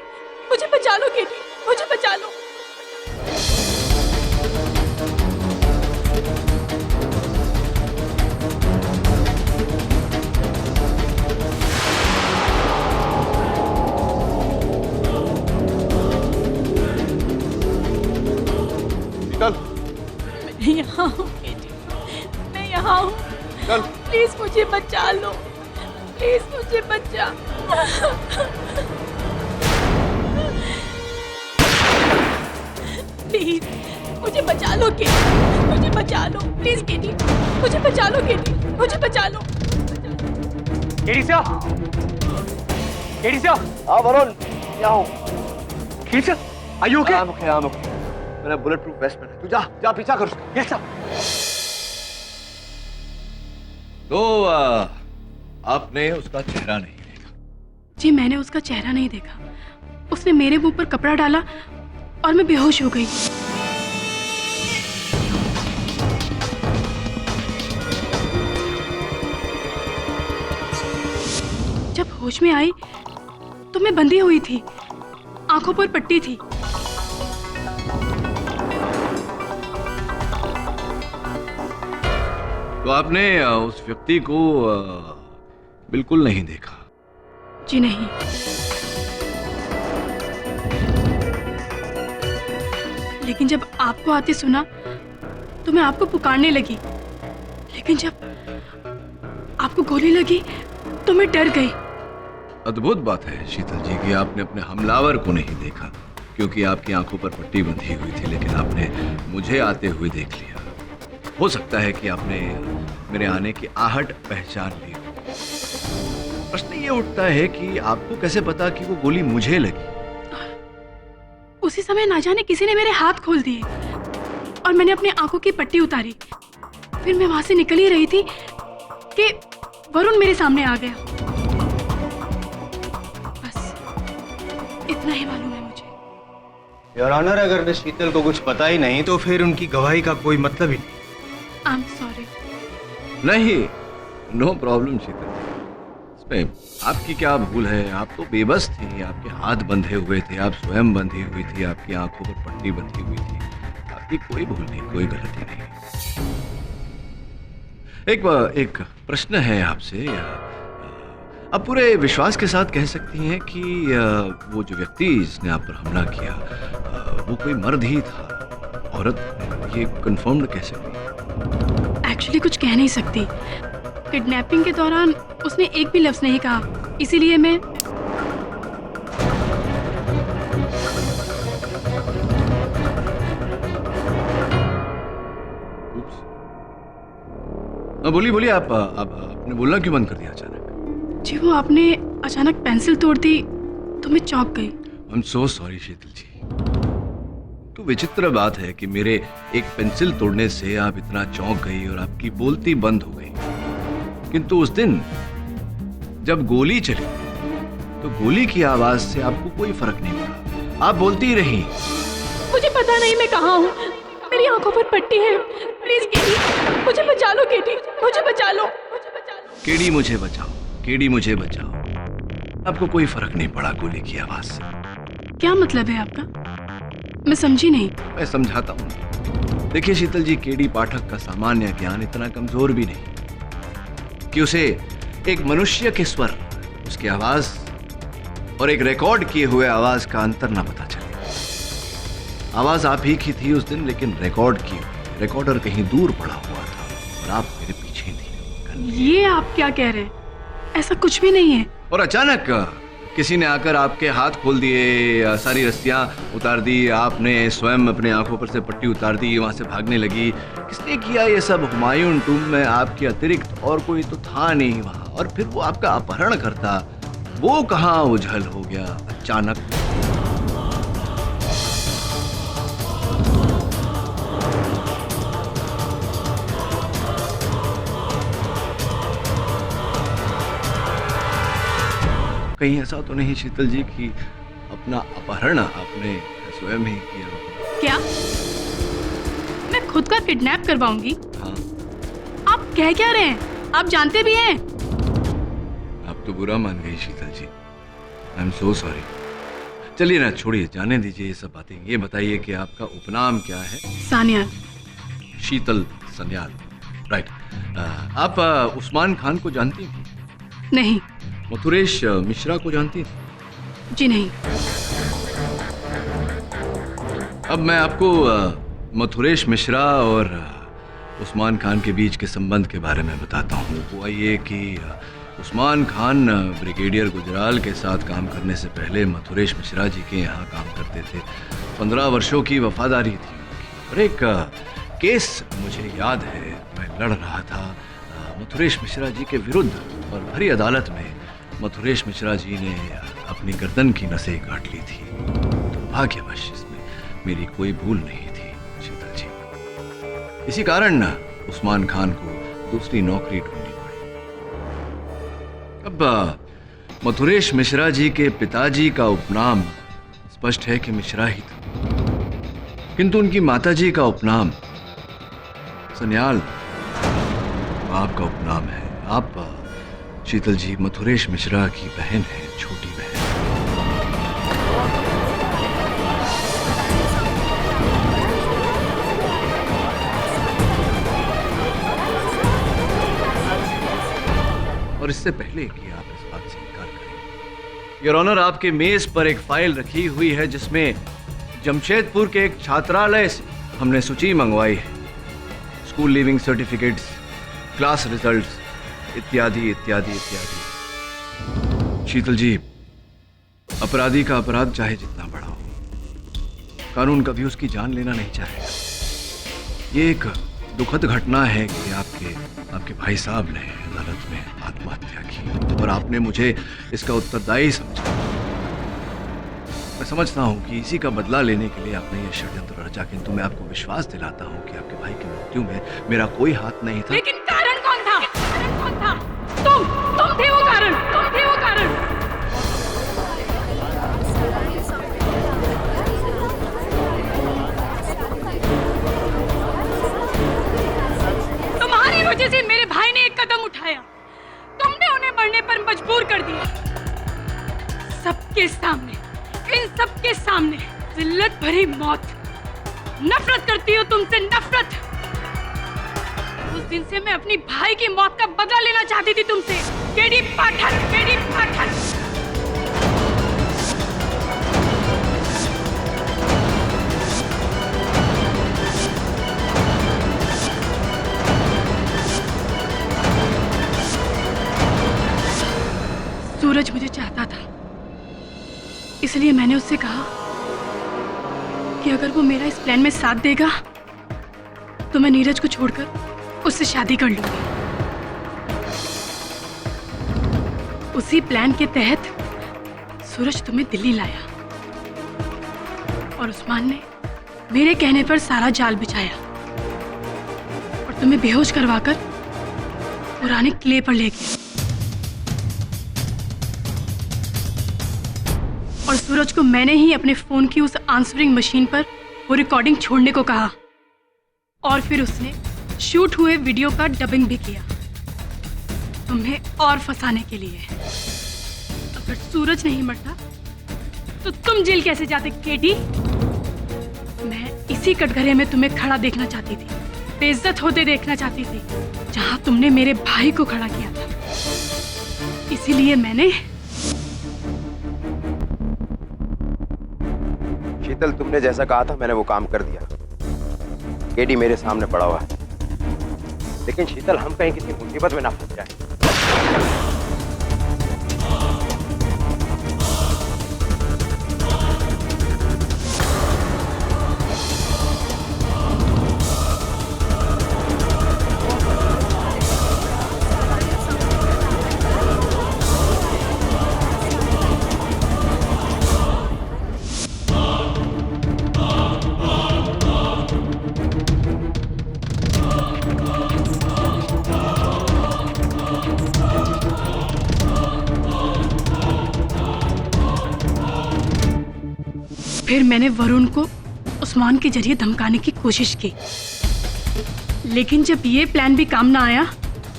मुझे बचा लो केडी, मुझे बचा लो। शीतल, मैं यहाँ हूँ केडी, मैं यहाँ हूँ। प्लीज मुझे मुझे बचा लो, प्लीज मुझे बचा। प्लीज मुझे बचा लो केटी, मुझे बचा लो प्लीज केटी, मुझे बचा लो केटी, मुझे बचा लो। KD sir, KD sir. हाँ वरुण, क्या हो? KD sir, are you okay? I'm okay. मैंने बुलेट प्रूफ वेस्ट पहना है। तू जा जा पीछा कर उसका। Yes sir. तो आपने उसका चेहरा नहीं देखा? जी मैंने उसका चेहरा नहीं देखा, उसने मेरे मुंह पर कपड़ा डाला और मैं बेहोश हो गई। जब होश में आई तो मैं बंधी हुई थी, आंखों पर पट्टी थी। तो आपने उस व्यक्ति को बिल्कुल नहीं देखा? जी नहीं। लेकिन जब आपको आते सुना तो मैं आपको पुकारने लगी, लेकिन जब आपको गोली लगी तो मैं डर गई। अद्भुत बात है शीतल जी कि आपने अपने हमलावर को नहीं देखा, क्योंकि आपकी आंखों पर पट्टी बंधी हुई थी, लेकिन आपने मुझे आते हुए देख लिया। हो सकता है कि आपने मेरे आने की आहट पहचान ली। प्रश्न ये उठता है कि आपको कैसे पता कि वो गोली मुझे लगी? उसी समय ना जाने किसी ने मेरे हाथ खोल दिए और मैंने अपनी आंखों की पट्टी उतारी। फिर मैं वहां से निकल ही रही थी कि वरुण मेरे सामने आ गया। बस इतना ही मालूम है मुझे। योर ऑनर, अगर शीतल को कुछ पता ही नहीं तो फिर उनकी गवाही का कोई मतलब ही नहीं। I am sorry. नहीं, नो प्रॉब्लम शीतल। इसमें आपकी क्या भूल है? आप तो बेबस थी, आपके हाथ बंधे हुए थे, आप स्वयं बंधी हुई थी, आपकी आंखों पर पट्टी बंधी हुई थी। आपकी कोई भूल नहीं, कोई गलती नहीं। एक प्रश्न है आपसे। आप पूरे विश्वास के साथ कह सकती हैं कि वो जो व्यक्ति जिसने आप पर हमला किया वो कोई मर्द ही था, औरत ये कंफर्म्ड कह सकती हैं? एक्चुअली कुछ कह नहीं सकती। किडनैपिंग के दौरान उसने एक भी लफ्ज नहीं कहा, इसीलिए मैं बोलिए बोलिए, आप आपने बोलना क्यों बंद कर दिया अचानक? जी वो आपने अचानक पेंसिल तोड़ दी तो मैं चौंक गई। आई एम सो सॉरी शीतल जी। तो विचित्र बात है कि मेरे एक पेंसिल तोड़ने से आप इतना चौंक गई और आपकी बोलती बंद हो गई, किंतु उस दिन जब गोली चली तो गोली की आवाज से आपको कोई फर्क नहीं पड़ा, आप बोलती ही रही। मुझे पता नहीं मैं कहाँ हूँ, मेरी आंखों पर पट्टी है, प्लीज केडी मुझे बचा लो, केडी मुझे बचा लो। केडी मुझे बचाओ, केडी मुझे बचाओ। आपको कोई फर्क नहीं पड़ा गोली की आवाज से। क्या मतलब है आपका? मैं समझी नहीं। मैं समझाता हूँ। देखिए शीतल जी, केडी पाठक का सामान्य ज्ञान इतना कमजोर भी नहीं कि उसे एक मनुष्य के स्वर, उसकी आवाज और एक रिकॉर्ड किए हुए आवाज का अंतर ना पता चले। आवाज आप ही की थी उस दिन, लेकिन रिकॉर्ड की रिकॉर्डर कहीं दूर पड़ा हुआ था और आप मेरे पीछे थी। ये आप क्या कह रहे हैं? ऐसा कुछ भी नहीं है। और अचानक किसी ने आकर आपके हाथ खोल दिए, सारी रस्सियां उतार दी, आपने स्वयं अपने आंखों पर से पट्टी उतार दी, वहां से भागने लगी। किसने किया ये सब? हुमायूं टूम में आपके अतिरिक्त और कोई तो था नहीं वहां। और फिर वो आपका अपहरण करता, वो कहाँ उझल हो गया अचानक? कहीं ऐसा तो नहीं शीतल जी कि अपना अपहरण आपने स्वयं ही किया? क्या मैं खुद का किडनैप करवाऊंगी? हाँ। आप कह क्या रहे हैं? आप जानते भी हैं। आप तो बुरा मान गई शीतल जी। I am so sorry. चलिए ना, छोड़िए, जाने दीजिए ये सब बातें। ये बताइए कि आपका उपनाम क्या है? सानियाल। शीतल सन्याल, राइट। आप उस्मान खान को जानती हैं? नहीं। मथुरेश मिश्रा को जानती हैं? जी नहीं। अब मैं आपको मथुरेश मिश्रा और उस्मान खान के बीच के संबंध के बारे में बताता हूँ। हुआ ये कि उस्मान खान ब्रिगेडियर गुजराल के साथ काम करने से पहले मथुरेश मिश्रा जी के यहाँ काम करते थे। 15 वर्षों की वफादारी थी उनकी। और एक केस मुझे याद है, मैं लड़ रहा था मथुरेश मिश्रा जी के विरुद्ध और भरी अदालत में मथुरेश मिश्रा जी ने अपनी गर्दन की नसें काट ली थी। दुर्भाग्यवश इसमें मेरी कोई भूल नहीं थी शीतल जी। इसी कारण उस्मान खान को दूसरी नौकरी ढूंढनी पड़ी। अब मथुरेश मिश्रा जी के पिताजी का उपनाम स्पष्ट है कि मिश्रा ही था, किंतु उनकी माताजी का उपनाम सन्याल आपका उपनाम है। आप शीतल जी मथुरेश मिश्रा की बहन है, छोटी बहन। और इससे पहले कि आप इस बात से इनकार करें, योर ऑनर, आपके मेज पर एक फाइल रखी हुई है जिसमें जमशेदपुर के एक छात्रालय से हमने सूची मंगवाई है। School leaving certificates, class results, इत्यादि इत्यादि इत्यादि। शीतल जी, अपराधी का अपराध चाहे जितना बड़ा हो, कानून कभी उसकी जान लेना नहीं चाहेगा। ये एक दुखद घटना है कि आपके भाई साहब ने अदालत में आत्महत्या की और आपने मुझे इसका उत्तरदायी समझा। मैं समझता हूं कि इसी का बदला लेने के लिए आपने यह षड्यंत्र रचा, किंतु मैं आपको विश्वास दिलाता हूं कि आपके भाई की मृत्यु में मेरा कोई हाथ नहीं था। लेकिन कारण कौन था? कारण कौन था? तुम थे वो कारण, तुम थे वो कारण। तुम्हारी वजह से मेरे भाई ने एक कदम उठाया, तुमने उन्हें मरने पर मजबूर कर दिया। सबके सामने, इन सबके सामने जिल्लत भरी मौत। नफरत करती हो तुमसे, नफरत। उस दिन से मैं अपनी भाई की मौत का बदला लेना चाहती थी तुमसे, केडी पाठक, केडी पाठक। सूरज मुझे चाहता था, इसलिए मैंने उससे कहा कि अगर वो मेरा इस प्लान में साथ देगा तो मैं नीरज को छोड़कर उससे शादी कर लूंगी। उसी प्लान के तहत सूरज तुम्हें दिल्ली लाया और उस्मान ने मेरे कहने पर सारा जाल बिछाया और तुम्हें बेहोश करवाकर पुराने किले पर ले गया। और सूरज को मैंने ही अपने फोन की उस आंसरिंग मशीन पर वो रिकॉर्डिंग छोड़ने को कहा और फिर उसने शूट हुए वीडियो का डबिंग भी किया, तुम्हें और फंसाने के लिए। अगर सूरज नहीं मरता तो तुम जेल कैसे जाते केडी? मैं इसी कटघरे में तुम्हें खड़ा देखना चाहती थी, बेइज्जत होते देखना चाहती थी, जहां तुमने मेरे भाई को खड़ा किया था। इसीलिए मैंने शीतल, तुमने जैसा कहा था मैंने वो काम कर दिया। केडी मेरे सामने पड़ा हुआ है, लेकिन शीतल हम कहीं किसी मुसीबत में ना फंस जाए। फिर मैंने वरुण को उस्मान के जरिए धमकाने की कोशिश की, लेकिन जब ये प्लान भी काम ना आया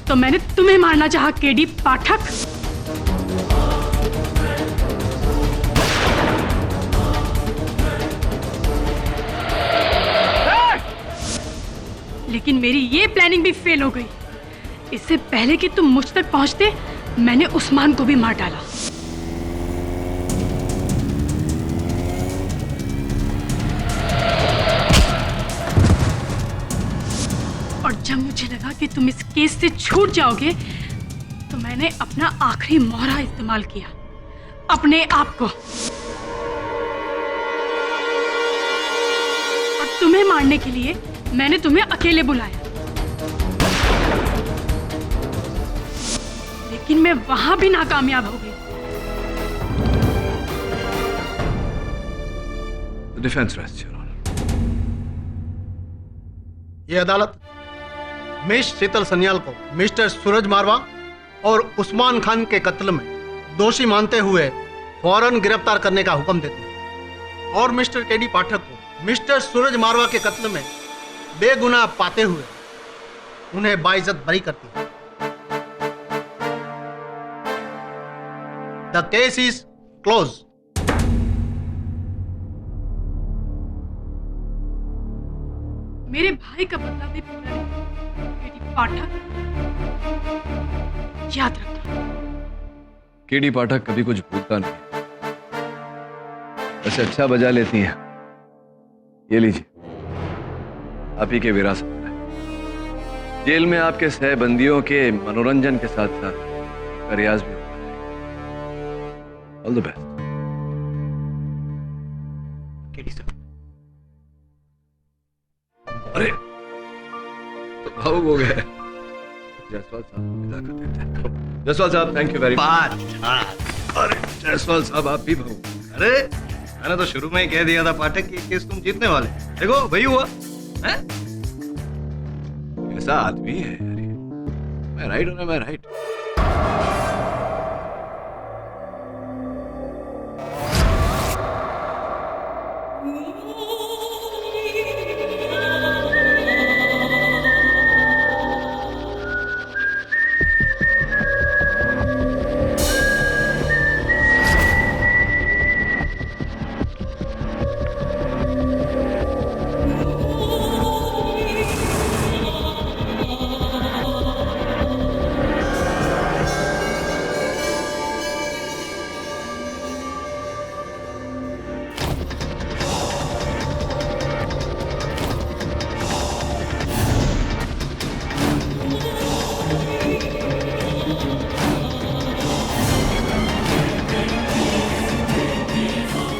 तो मैंने तुम्हें मारना चाहा केडी पाठक। लेकिन मेरी ये प्लानिंग भी फेल हो गई। इससे पहले कि तुम मुझ तक पहुंचते मैंने उस्मान को भी मार डाला। और जब था कि तुम इस केस से छूट जाओगे तो मैंने अपना आखिरी मोहरा इस्तेमाल किया, अपने आप को। और तुम्हें मारने के लिए मैंने तुम्हें अकेले बुलाया, लेकिन मैं वहां भी नाकामयाब हो गई। Defence rest your honour. ये अदालत मिस शीतल सन्याल को मिस्टर सूरज मारवा और उस्मान खान के कत्ल में दोषी मानते हुए फौरन गिरफ्तार करने का हुक्म देती है और मिस्टर केडी पाठक को मिस्टर सूरज मारवा के कत्ल में बेगुनाह पाते हुए उन्हें बाइज्जत बरी करती है। The case is close. मेरे भाई का बदला भी पूरा नहीं, केडी पाठक, याद रखना। केडी पाठक कभी कुछ भूलता नहीं। वैसे अच्छा बजा लेती हैं। ये लीजिए, आप ही के विरासत में। जेल में आपके सहबंदियों के मनोरंजन के साथ साथ रियाज भी होगा। All the best. KD sir. अरे तो भावुक हो गए। जायसवाल साहब विदा कर देते हैं। जायसवाल साहब थैंक यू वेरी मच। अरे जायसवाल साहब आप भी भावुक। अरे मैंने तो शुरू में ही कह दिया था पाठक कि केस तुम जीतने वाले। देखो वही हुआ है? ऐसा आदमी है यार ये। मैं राइट हूं ना, मैं राइट।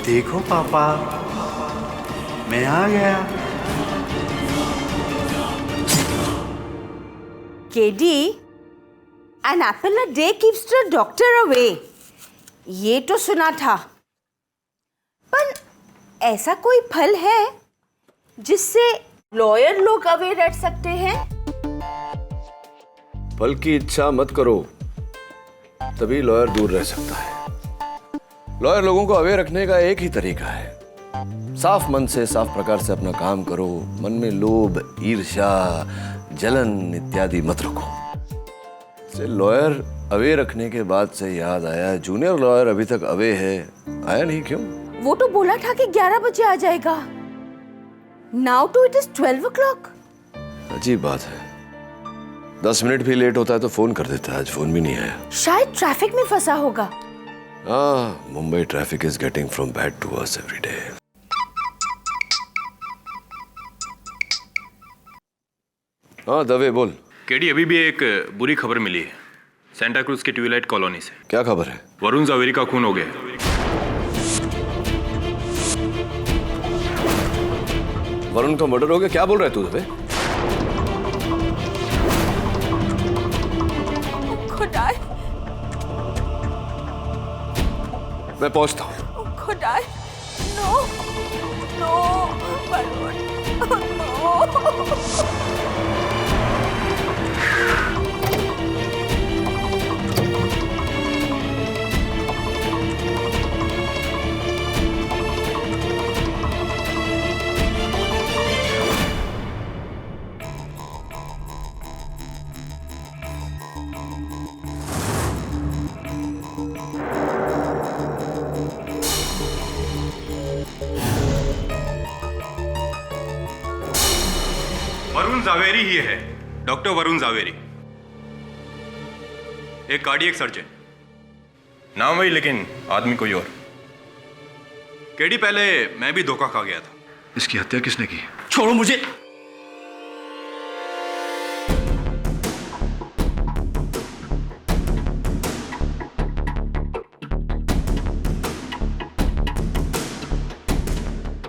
देखो पापा, मैं आ गया। KD, an apple a day keeps the doctor away. ये तो सुना था, पर ऐसा कोई फल है जिससे लॉयर लोग अवे रह सकते हैं? फल की इच्छा मत करो, तभी लॉयर दूर रह सकता है। लॉयर लोगों को अवेयर रखने का एक ही तरीका है, साफ मन से साफ प्रकार से अपना काम करो। मन में लोभ, ईर्ष्या, जलन इत्यादि मत रखो। से लॉयर अवे रखने के बाद से याद आया, जूनियर लॉयर अभी तक अवे है, आया नहीं क्यों? वो तो बोला था कि 11 बजे आ जाएगा। Now to it is 12 o'clock। अजीब बात है, 10 मिनट भी लेट होता है तो फोन कर देता है। आज फोन भी नहीं आया। शायद ट्रैफिक में फंसा होगा। Mumbai traffic is getting from bad to worse every day. हाँ दवे बोल। केडी, अभी भी एक बुरी खबर मिली है सेंटा क्रूज के ट्यूबलाइट कॉलोनी से। क्या खबर है? वरुण जावेरी का खून हो गया। वरुण का मर्डर हो गया? क्या बोल रहा है तू दवे? खुदा, मैं पहुंचता हूँ। खुदा, no no Varun, no. Varun Javeri ही है, डॉक्टर वरुण जावेरी, एक कार्डियक सर्जन। नाम वही लेकिन आदमी कोई और। केडी, पहले मैं भी धोखा खा गया था। इसकी हत्या किसने की? छोड़ो मुझे।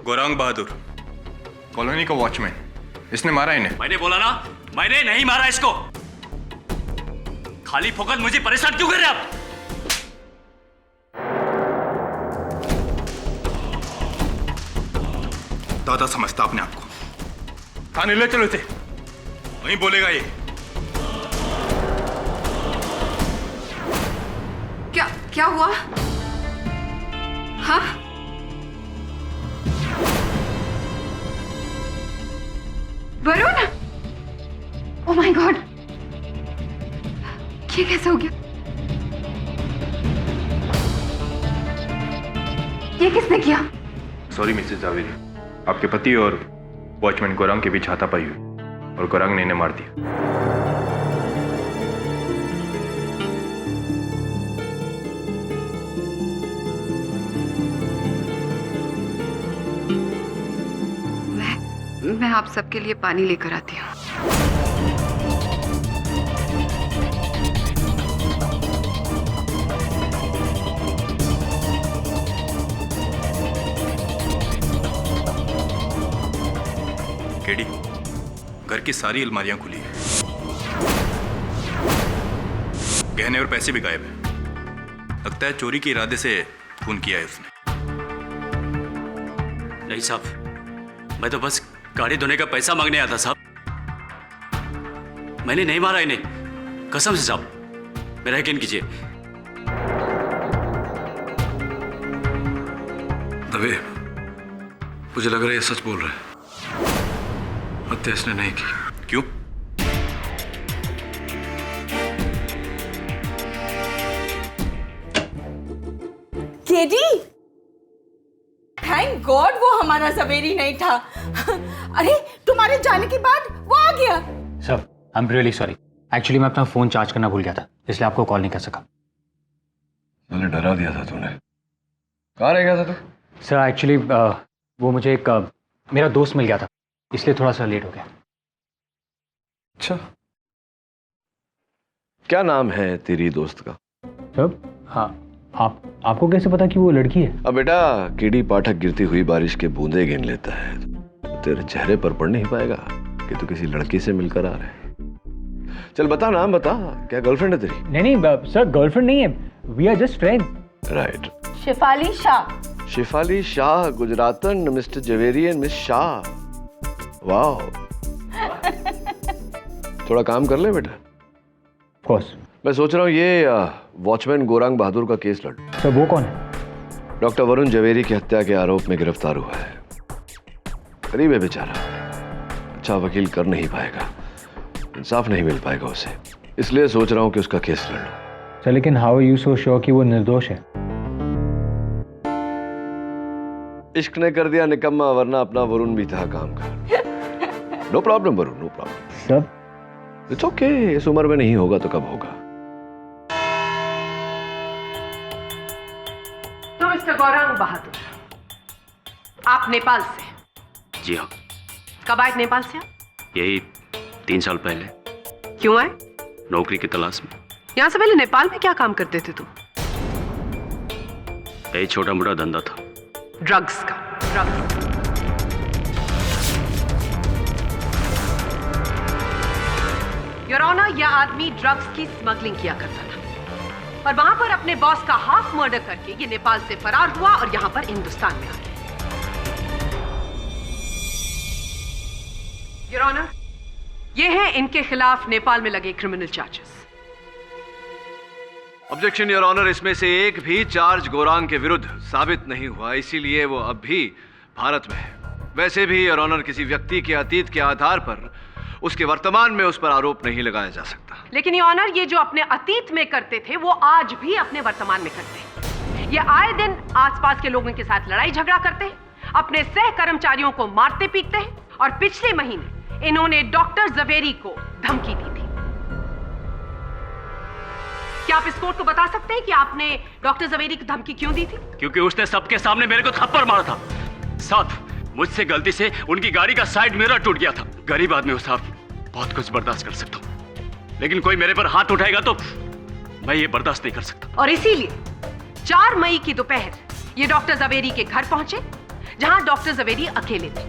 गौरांग बहादुर, कॉलोनी का वॉचमैन। इसने मारा इन्हें। मैंने बोला ना, मैंने नहीं मारा इसको। खाली फोकट मुझे परेशान क्यों कर रहे आप? दादा समझता अपने आप को। थाने ले चलो इसे, वहीं बोलेगा ये। क्या हुआ? हाँ? वरुण? ओह माय गॉड, ये कैसे हो गया? ये किसने किया? सॉरी मिसेस जावेरी, आपके पति और वॉचमैन गौरांग के बीच हाथापाई हुई और गौरांग ने इन्हें मार दिया। मैं आप सबके लिए पानी लेकर आती हूँ। केडी, घर की सारी अलमारियां खुली है, गहने और पैसे भी गायब हैं। लगता है चोरी के इरादे से खून किया है उसने। नहीं साहब, मैं तो बस गाड़ी धोने का पैसा मांगने आया था साहब। मैंने नहीं मारा इन्हें, कसम से साहब, मेरा यकीन कीजिए। दबे, मुझे लग रहा है ये सच बोल रहा है। हत्या इसने नहीं की। क्यों? केडी, थैंक गॉड वो हमारा ज़वेरी नहीं था। अरे तुम्हारे जाने के बाद वो आ गया। Sir, I am really sorry. Actually मैं अपना फोन चार्ज करना भूल गया था, इसलिए आपको कॉल नहीं कर सका। मैंने डरा दिया था तूने। कहाँ रह गया था तू? सर एक्चुअली वो मुझे एक मेरा दोस्त मिल गया था, इसलिए थोड़ा सा लेट हो गया। अच्छा, क्या नाम है तेरी दोस्त का? सब हाँ, आपको कैसे पता कि वो लड़की है? अब बेटा, केडी पाठक गिरती हुई बारिश के बूंदे गिन लेता है, तो तेरे चेहरे पर पढ़ नहीं पाएगा कि तू किसी लड़की से मिलकर आ रहा है। चल बता, नाम बता, क्या गर्लफ्रेंड है तेरी? नहीं सर, गर्लफ्रेंड नहीं है, we are just friends. Right. Shefali Shah. Shefali Shah, गुजरातन, mister Javeri and miss Shah. वाह। थोड़ा काम कर ले बेटा। Of course. मैं सोच रहा हूँ ये वॉचमैन गौरांग बहादुर का केस लड़। सर वो कौन है? डॉक्टर वरुण जवेरी की हत्या के आरोप में गिरफ्तार हुआ है। गरीब है बेचारा, अच्छा वकील कर नहीं पाएगा, इंसाफ नहीं मिल पाएगा उसे, इसलिए सोच रहा हूँ कि उसका केस लड़ लूं। सर लेकिन how are you so sure कि वो निर्दोष है? इश्क ने कर दिया निकम्मा, वरना अपना वरुण भी था काम का। No problem Varun, no problem. सब इट्स ओके, इस उम्र में नहीं होगा तो कब होगा। तो मिस्टर गौरांग बहादुर, आप नेपाल से? जी हाँ। कब आए नेपाल से? यही 3 साल पहले। क्यों आए? नौकरी की तलाश में। यहाँ से पहले नेपाल में क्या काम करते थे तुम? यही छोटा मोटा धंधा था, ड्रग्स का। ड्रग्स। योर ऑनर, यह आदमी ड्रग्स की स्मगलिंग किया करता था और वहां पर अपने बॉस का हाफ मर्डर करके ये नेपाल से फरार हुआ और यहां पर हिंदुस्तान में आ गया। योर ऑनर, ये हैं इनके खिलाफ नेपाल में लगे criminal charges. Objection your honour, इसमें से एक भी चार्ज गौरांग के विरुद्ध साबित नहीं हुआ, इसीलिए वो अब भी भारत में है। वैसे भी योर ऑनर, किसी व्यक्ति के अतीत के आधार पर उसके वर्तमान में उस पर आरोप नहीं लगाया जा सकता। लेकिन ये ऑनर, ये जो अपने अतीत में करते थे वो आज भी अपने वर्तमान में करते हैं। ये आए दिन आसपास के लोगों के साथ लड़ाई झगड़ा करते हैं, अपने सह कर्मचारियों को मारते पीटते हैं और पिछले महीने इन्होंने डॉक्टर जवेरी को धमकी दी थी। क्या आप इस कोर्ट को बता सकते हैं कि आपने डॉक्टर जवेरी को धमकी क्यों दी थी? क्योंकि उसने सबके सामने मेरे को थप्पड़ मारा था। साथ मुझसे गलती से उनकी गाड़ी का साइड मिरर टूट गया था। गरीब आदमी हूं साहब, बहुत कुछ बर्दाश्त कर सकता हूं, लेकिन कोई मेरे पर हाथ उठाएगा तो मैं ये बर्दाश्त नहीं कर सकता। और इसीलिए 4 मई की दोपहर ये डॉक्टर जवेरी के घर पहुंचे, जहां डॉक्टर जवेरी अकेले थे,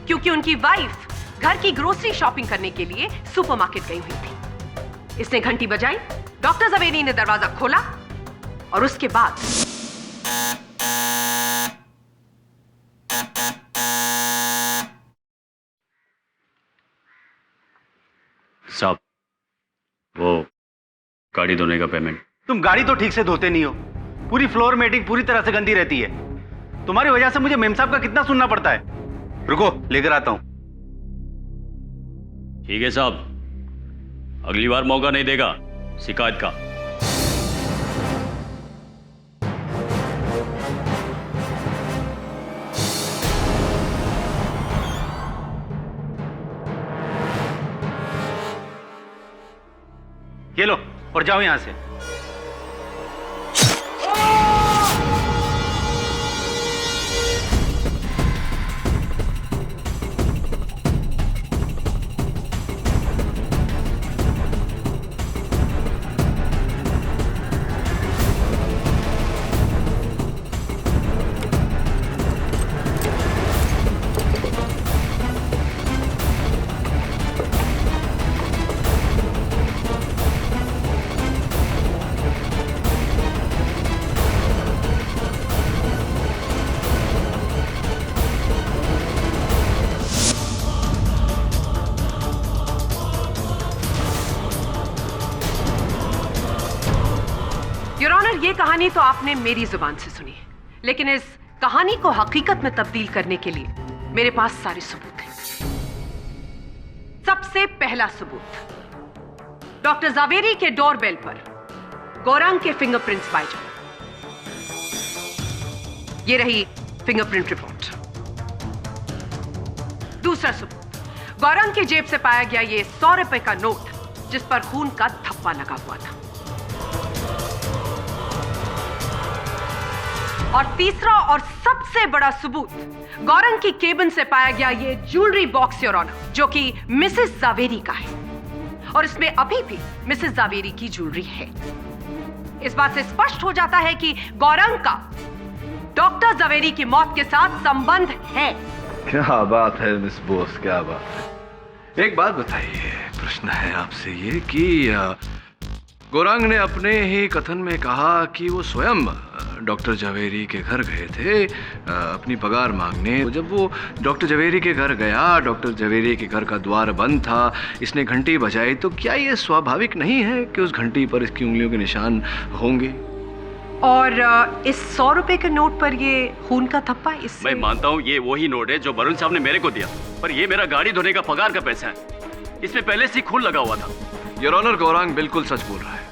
क्योंकि उनकी वाइफ घर की ग्रोसरी शॉपिंग करने के लिए सुपरमार्केट गई हुई थी। इसने घंटी बजाई, डॉक्टर जवेरी ने दरवाजा खोला और उसके बाद साहब, वो गाड़ी धोने का पेमेंट। तुम गाड़ी तो ठीक से धोते नहीं हो, पूरी फ्लोर मेटिंग पूरी तरह से गंदी रहती है। तुम्हारी वजह से मुझे मेम साहब का कितना सुनना पड़ता है। रुको, लेकर आता हूं। ठीक है साहब, अगली बार मौका नहीं देगा शिकायत का। ये लो और जाओ यहां से। योर ऑनर, ये कहानी तो आपने मेरी जुबान से सुनी है, लेकिन इस कहानी को हकीकत में तब्दील करने के लिए मेरे पास सारे सबूत हैं। सबसे पहला सबूत, डॉक्टर जावेरी के डोरबेल पर गौरांग के फिंगरप्रिंट्स पाए जाए। ये रही फिंगरप्रिंट रिपोर्ट। दूसरा सबूत, गौरांग की जेब से पाया गया ये 100 रुपए का नोट जिस पर खून का धब्बा लगा हुआ था। और तीसरा और सबसे बड़ा सबूत, गौरंग की केबिन से पाया गया ये ज्वेलरी बॉक्स योर ऑनर, जो कि मिसेस जावेरी का है और इसमें अभी भी मिसेस जावेरी की ज्वेलरी है। इस बात से स्पष्ट हो जाता है कि गौरंग का डॉक्टर जावेरी की मौत के साथ संबंध है। क्या बात है मिस बोस, क्या बात है। एक बात बताइए, प्रश्न है आपसे ये कि गौरांग ने अपने ही कथन में कहा कि वो स्वयं डॉक्टर जावेरी के घर गए थे अपनी पगार मांगने। जब वो डॉक्टर जावेरी के घर गया, डॉक्टर जावेरी के घर का द्वार बंद था, इसने घंटी बजाई, तो क्या ये स्वाभाविक नहीं है कि उस घंटी पर इसकी उंगलियों के निशान होंगे? और इस 100 रुपए के नोट पर ये खून का थप्पा इससे... मैं मानता हूँ ये वही नोट है जो वरुण साहब ने मेरे को दिया, पर ये मेरा गाड़ी धोने का पगार का पैसा है। इसमें पहले से खून लगा हुआ था। योर ऑनर, गौरांग बिल्कुल सच बोल रहा है,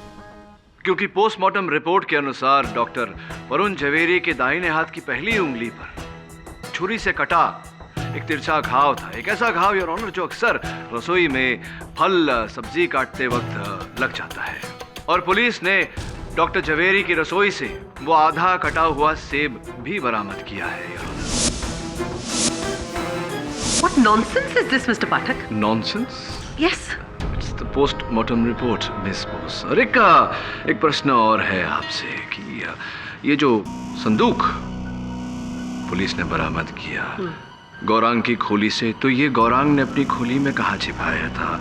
क्योंकि पोस्टमार्टम रिपोर्ट के अनुसार डॉक्टर वरुण जावेरी के दाहिने हाथ की पहली उंगली पर छुरी से कटा एक तिरछा घाव था। एक ऐसा घाव योर ऑनर जो अक्सर रसोई में फल सब्जी काटते वक्त लग जाता है। और पुलिस ने डॉक्टर जावेरी की रसोई से वो आधा कटा हुआ सेब भी बरामद किया है your honour. What nonsense is this, Mr. Pathak? Nonsense? Yes. The postmortem report miss Bose. और एक प्रश्न और है आपसे कि ये जो संदूक पुलिस ने बरामद किया गौरांग की खोली से, तो ये गौरांग ने अपनी खोली में कहाँ छिपाया था?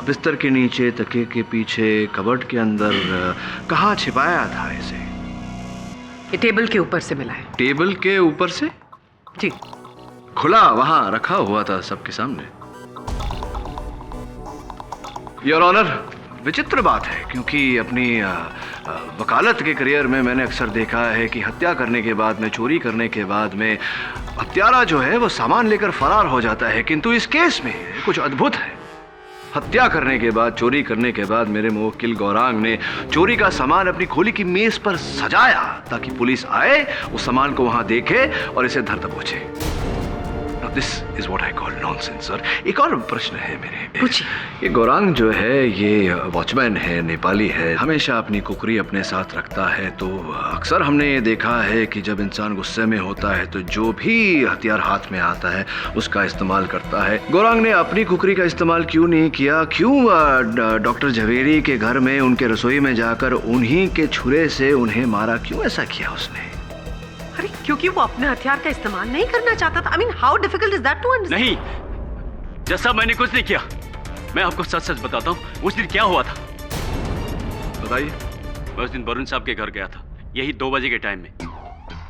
बिस्तर के नीचे, तकिए के पीछे, कबर्ड के अंदर, कहाँ छिपाया था इसे? ये टेबल के ऊपर से मिला है। टेबल के ऊपर से? जी। खुला वहां रखा हुआ था सबके सामने? योर ऑनर, विचित्र बात है, क्योंकि अपनी वकालत के करियर में मैंने अक्सर देखा है कि हत्या करने के बाद में, चोरी करने के बाद में हत्यारा जो है वो सामान लेकर फरार हो जाता है, किंतु इस केस में कुछ अद्भुत है। हत्या करने के बाद, चोरी करने के बाद मेरे मुवक्किल गौरांग ने चोरी का सामान अपनी खोली की मेज पर सजाया ताकि पुलिस आए, उस सामान को वहां देखे और इसे धर दबोचे। This is what I call nonsense. Sir, एक और प्रश्न है मेरे। पूछिए। ये गौरांग जो है ये वॉचमैन है, नेपाली है, हमेशा अपनी कुकरी अपने साथ रखता है। तो अक्सर हमने ये देखा है कि जब इंसान गुस्से में होता है तो जो भी हथियार हाथ में आता है उसका इस्तेमाल करता है। गौरांग ने अपनी कुकरी का इस्तेमाल क्यों नहीं किया? क्यों डॉक्टर जावेरी के घर में उनके रसोई में जाकर उन्हीं के छुरे से उन्हें मारा? क्यों ऐसा किया उसने? अरे क्योंकि वो अपने हथियार का इस्तेमाल नहीं करना चाहता था। I mean, how difficult is that to understand? नहीं, जैसा मैंने कुछ नहीं किया। मैं आपको सच सच बताता हूँ, उस दिन क्या हुआ था। बताइए। मैं उस दिन वरुण साहब के घर गया था, यही 2 बजे के टाइम में।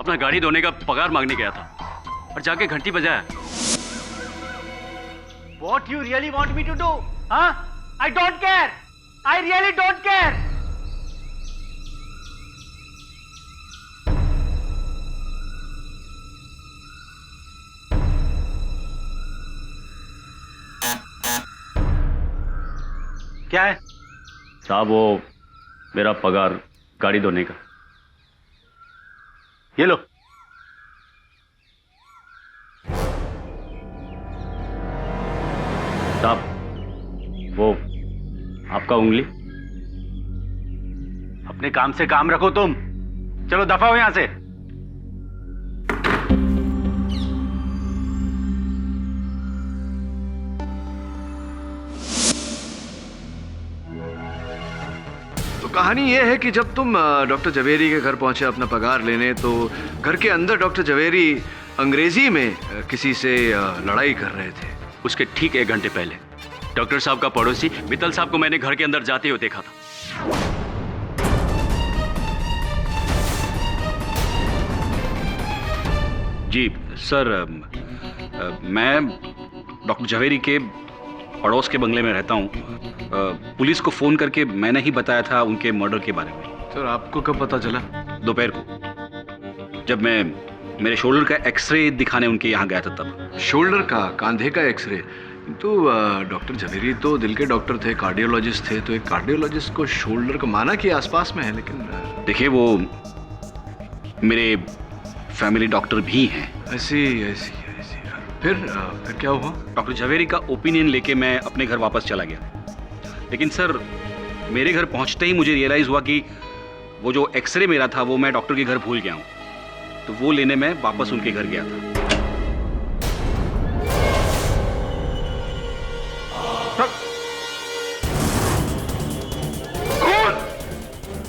अपना गाड़ी धोने का पगार मांगने गया था और जाके घंटी बजाया। What you really want me to do? Huh? I don't care. I really don't care. क्या है? साहब वो मेरा पगार गाड़ी धोने का। ये लो। साहब वो आपका उंगली। अपने काम से काम रखो तुम। चलो दफा हो यहां से। तो कहानी यह है कि जब तुम डॉक्टर जवेरी के घर पहुंचे अपना पगार लेने, तो घर के अंदर डॉक्टर जवेरी अंग्रेजी में किसी से लड़ाई कर रहे थे। उसके ठीक 1 घंटे पहले डॉक्टर साहब का पड़ोसी मित्तल साहब को मैंने घर के अंदर जाते हुए देखा था। जी सर, मैं डॉक्टर जवेरी के पड़ोस के बंगले में रहता हूँ। पुलिस को फोन करके मैंने ही बताया था उनके मर्डर के बारे में। सर आपको कब पता चला? दोपहर को, जब मैं मेरे शोल्डर का एक्सरे दिखाने उनके यहाँ गया था तब। शोल्डर का, कांधे का एक्सरे? तो डॉक्टर जवेरी तो दिल के डॉक्टर थे, कार्डियोलॉजिस्ट थे, तो एक कार्डियोलॉजिस्ट को शोल्डर का माना कि आसपास में है, लेकिन देखिए वो मेरे फैमिली डॉक्टर भी हैं। ऐसी फिर क्या हुआ? डॉक्टर जवेरी का ओपिनियन लेके मैं अपने घर वापस चला गया, लेकिन सर मेरे घर पहुंचते ही मुझे रियलाइज हुआ कि वो जो एक्सरे मेरा था वो मैं डॉक्टर के घर भूल गया हूँ। तो वो लेने में वापस उनके घर गया था।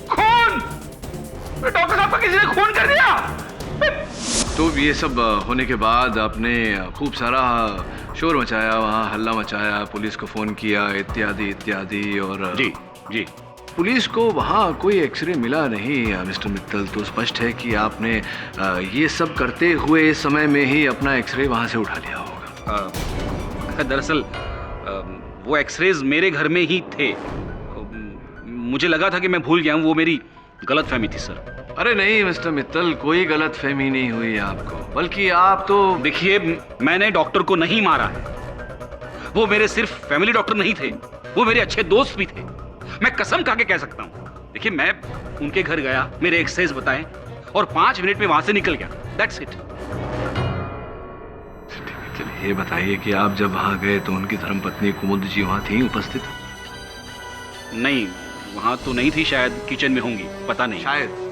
खून! डॉक्टर साहब का किसी ने खून कर दिया। तो ये सब होने के बाद आपने खूब सारा शोर मचाया, वहाँ हल्ला मचाया, पुलिस को फोन किया, इत्यादि इत्यादि। और जी पुलिस को वहाँ कोई एक्सरे मिला नहीं मिस्टर मित्तल। तो स्पष्ट है कि आपने ये सब करते हुए इस समय में ही अपना एक्सरे वहाँ से उठा लिया होगा। दरअसल वो एक्सरेज मेरे घर में ही थे। मुझे लगा था कि मैं भूल गया हूँ, वो मेरी गलतफहमी थी सर। अरे नहीं मिस्टर मित्तल, कोई गलतफहमी नहीं हुई आपको, बल्कि आप तो देखिए मैंने डॉक्टर को नहीं मारा है। वो मेरे सिर्फ फैमिली डॉक्टर नहीं थे, वो मेरे अच्छे दोस्त भी थे। मैं कसम खा के कह सकता हूँ। देखिए मैं उनके घर गया, मेरे एक्सरसाइज बताए और 5 मिनट में वहां से निकल गया। That's it. चलिए ये बताइए कि आप जब वहां गए तो उनकी धर्मपत्नी कुमुद जी वहां थी उपस्थित? नहीं, वहां तो नहीं थी, शायद किचन में होंगी, पता नहीं। शायद।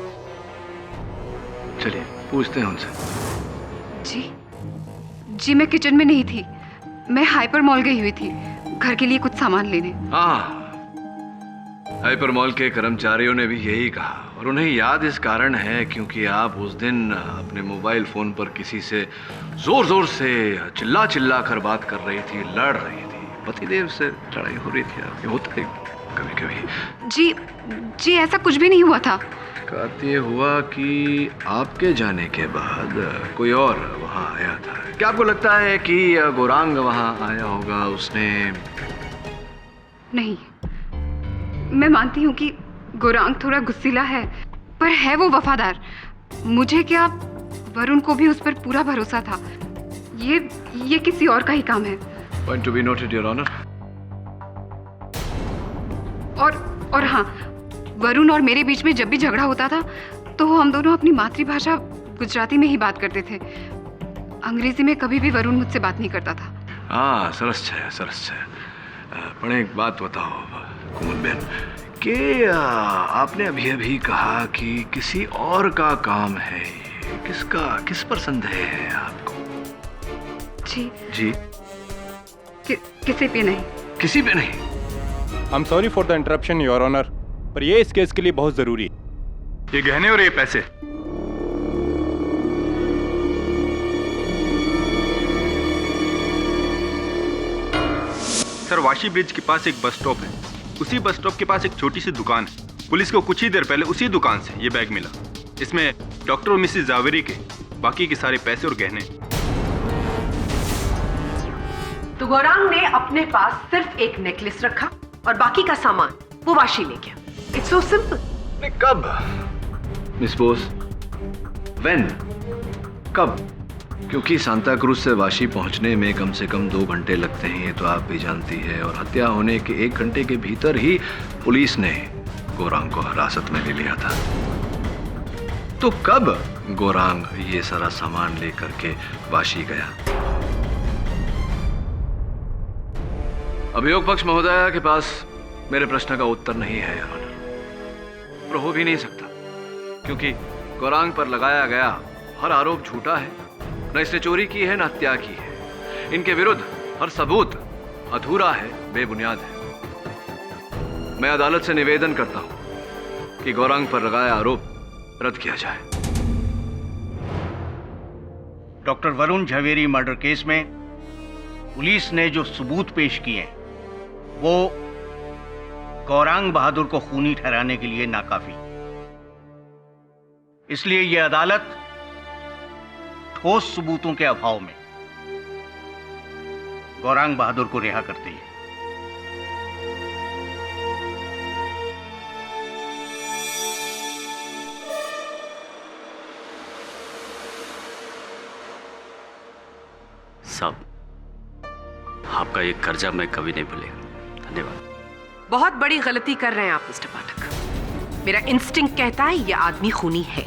चलिए पूछते हैं उनसे। जी मैं किचन में नहीं थी, मैं हाइपर मॉल गई हुई थी घर के लिए कुछ सामान लेने। हाँ, हाइपर मॉल के कर्मचारियों ने भी यही कहा, और उन्हें याद इस कारण है क्योंकि आप उस दिन अपने मोबाइल फोन पर किसी से जोर जोर से चिल्ला चिल्ला कर बात कर रही थी, लड़ रही थी। पतिदेव से लड़ाई हो रही थी आपकी? होता है कभी कभी। जी ऐसा कुछ भी नहीं हुआ था। ये हुआ कि आपके जाने के बाद कोई और वहां आया था। क्या आपको लगता है कि गौरांग वहां आया होगा? उसने नहीं, मैं मानती हूँ कि गौरांग थोड़ा गुस्सीला है, पर है वो वफादार। मुझे क्या, वरुण को भी उस पर पूरा भरोसा था। ये किसी और का ही काम है। Point to be noted your honour. और हाँ, वरुण और मेरे बीच में जब भी झगड़ा होता था तो हम दोनों अपनी मातृभाषा गुजराती में ही बात करते थे। अंग्रेजी में कभी भी वरुण मुझसे बात नहीं करता था। हाँ, सरस है। पण एक बात बताओ कुमुद बहन, कि आपने अभी कहा कि किसी और का काम है, किस पर संदेह है आपको? जी किसी पे नहीं। किसी पे नहीं? I am sorry for the interruption your honour, पर ये इस केस के लिए बहुत जरूरी है। ये गहने और ये पैसे सर, वाशी ब्रिज के पास एक बस स्टॉप है। उसी बस स्टॉप के पास एक छोटी सी दुकान है। पुलिस को कुछ ही देर पहले उसी दुकान से ये बैग मिला। इसमें डॉक्टर और मिसेस जावेरी के बाकी के सारे पैसे और गहने। तो गौरांग ने अपने पास सिर्फ एक नेकलेस रखा और बाकी का सामान वो वाशी ले गया। It's so simple. कब मिस बोस? व्हेन? कब? क्योंकि सांता क्रूज से वाशी पहुंचने में कम से कम 2 घंटे लगते हैं, ये तो आप भी जानती है। और हत्या होने के 1 घंटे के भीतर ही पुलिस ने गौरांग को हिरासत में ले लिया था। तो कब गौरांग ये सारा सामान लेकर के वाशी गया? अभियोग पक्ष महोदया के पास मेरे प्रश्न का उत्तर नहीं है योर ऑनर, और हो भी नहीं सकता, क्योंकि गौरांग पर लगाया गया हर आरोप झूठा है। न इसने चोरी की है, न हत्या की है। इनके विरुद्ध हर सबूत अधूरा है, बेबुनियाद है। मैं अदालत से निवेदन करता हूं कि गौरांग पर लगाया आरोप रद्द किया जाए। Doctor Varun Jhaveri murder case में पुलिस ने जो सबूत पेश किए हैं वो गौरांग बहादुर को खूनी ठहराने के लिए नाकाफी। इसलिए यह अदालत ठोस सबूतों के अभाव में गौरांग बहादुर को रिहा करती है। साहब, आपका ये कर्जा मैं कभी नहीं भूलेगा। धन्यवाद। बहुत बड़ी गलती कर रहे हैं आप मिस्टर पाठक। मेरा इंस्टिंक्ट कहता है यह आदमी खूनी है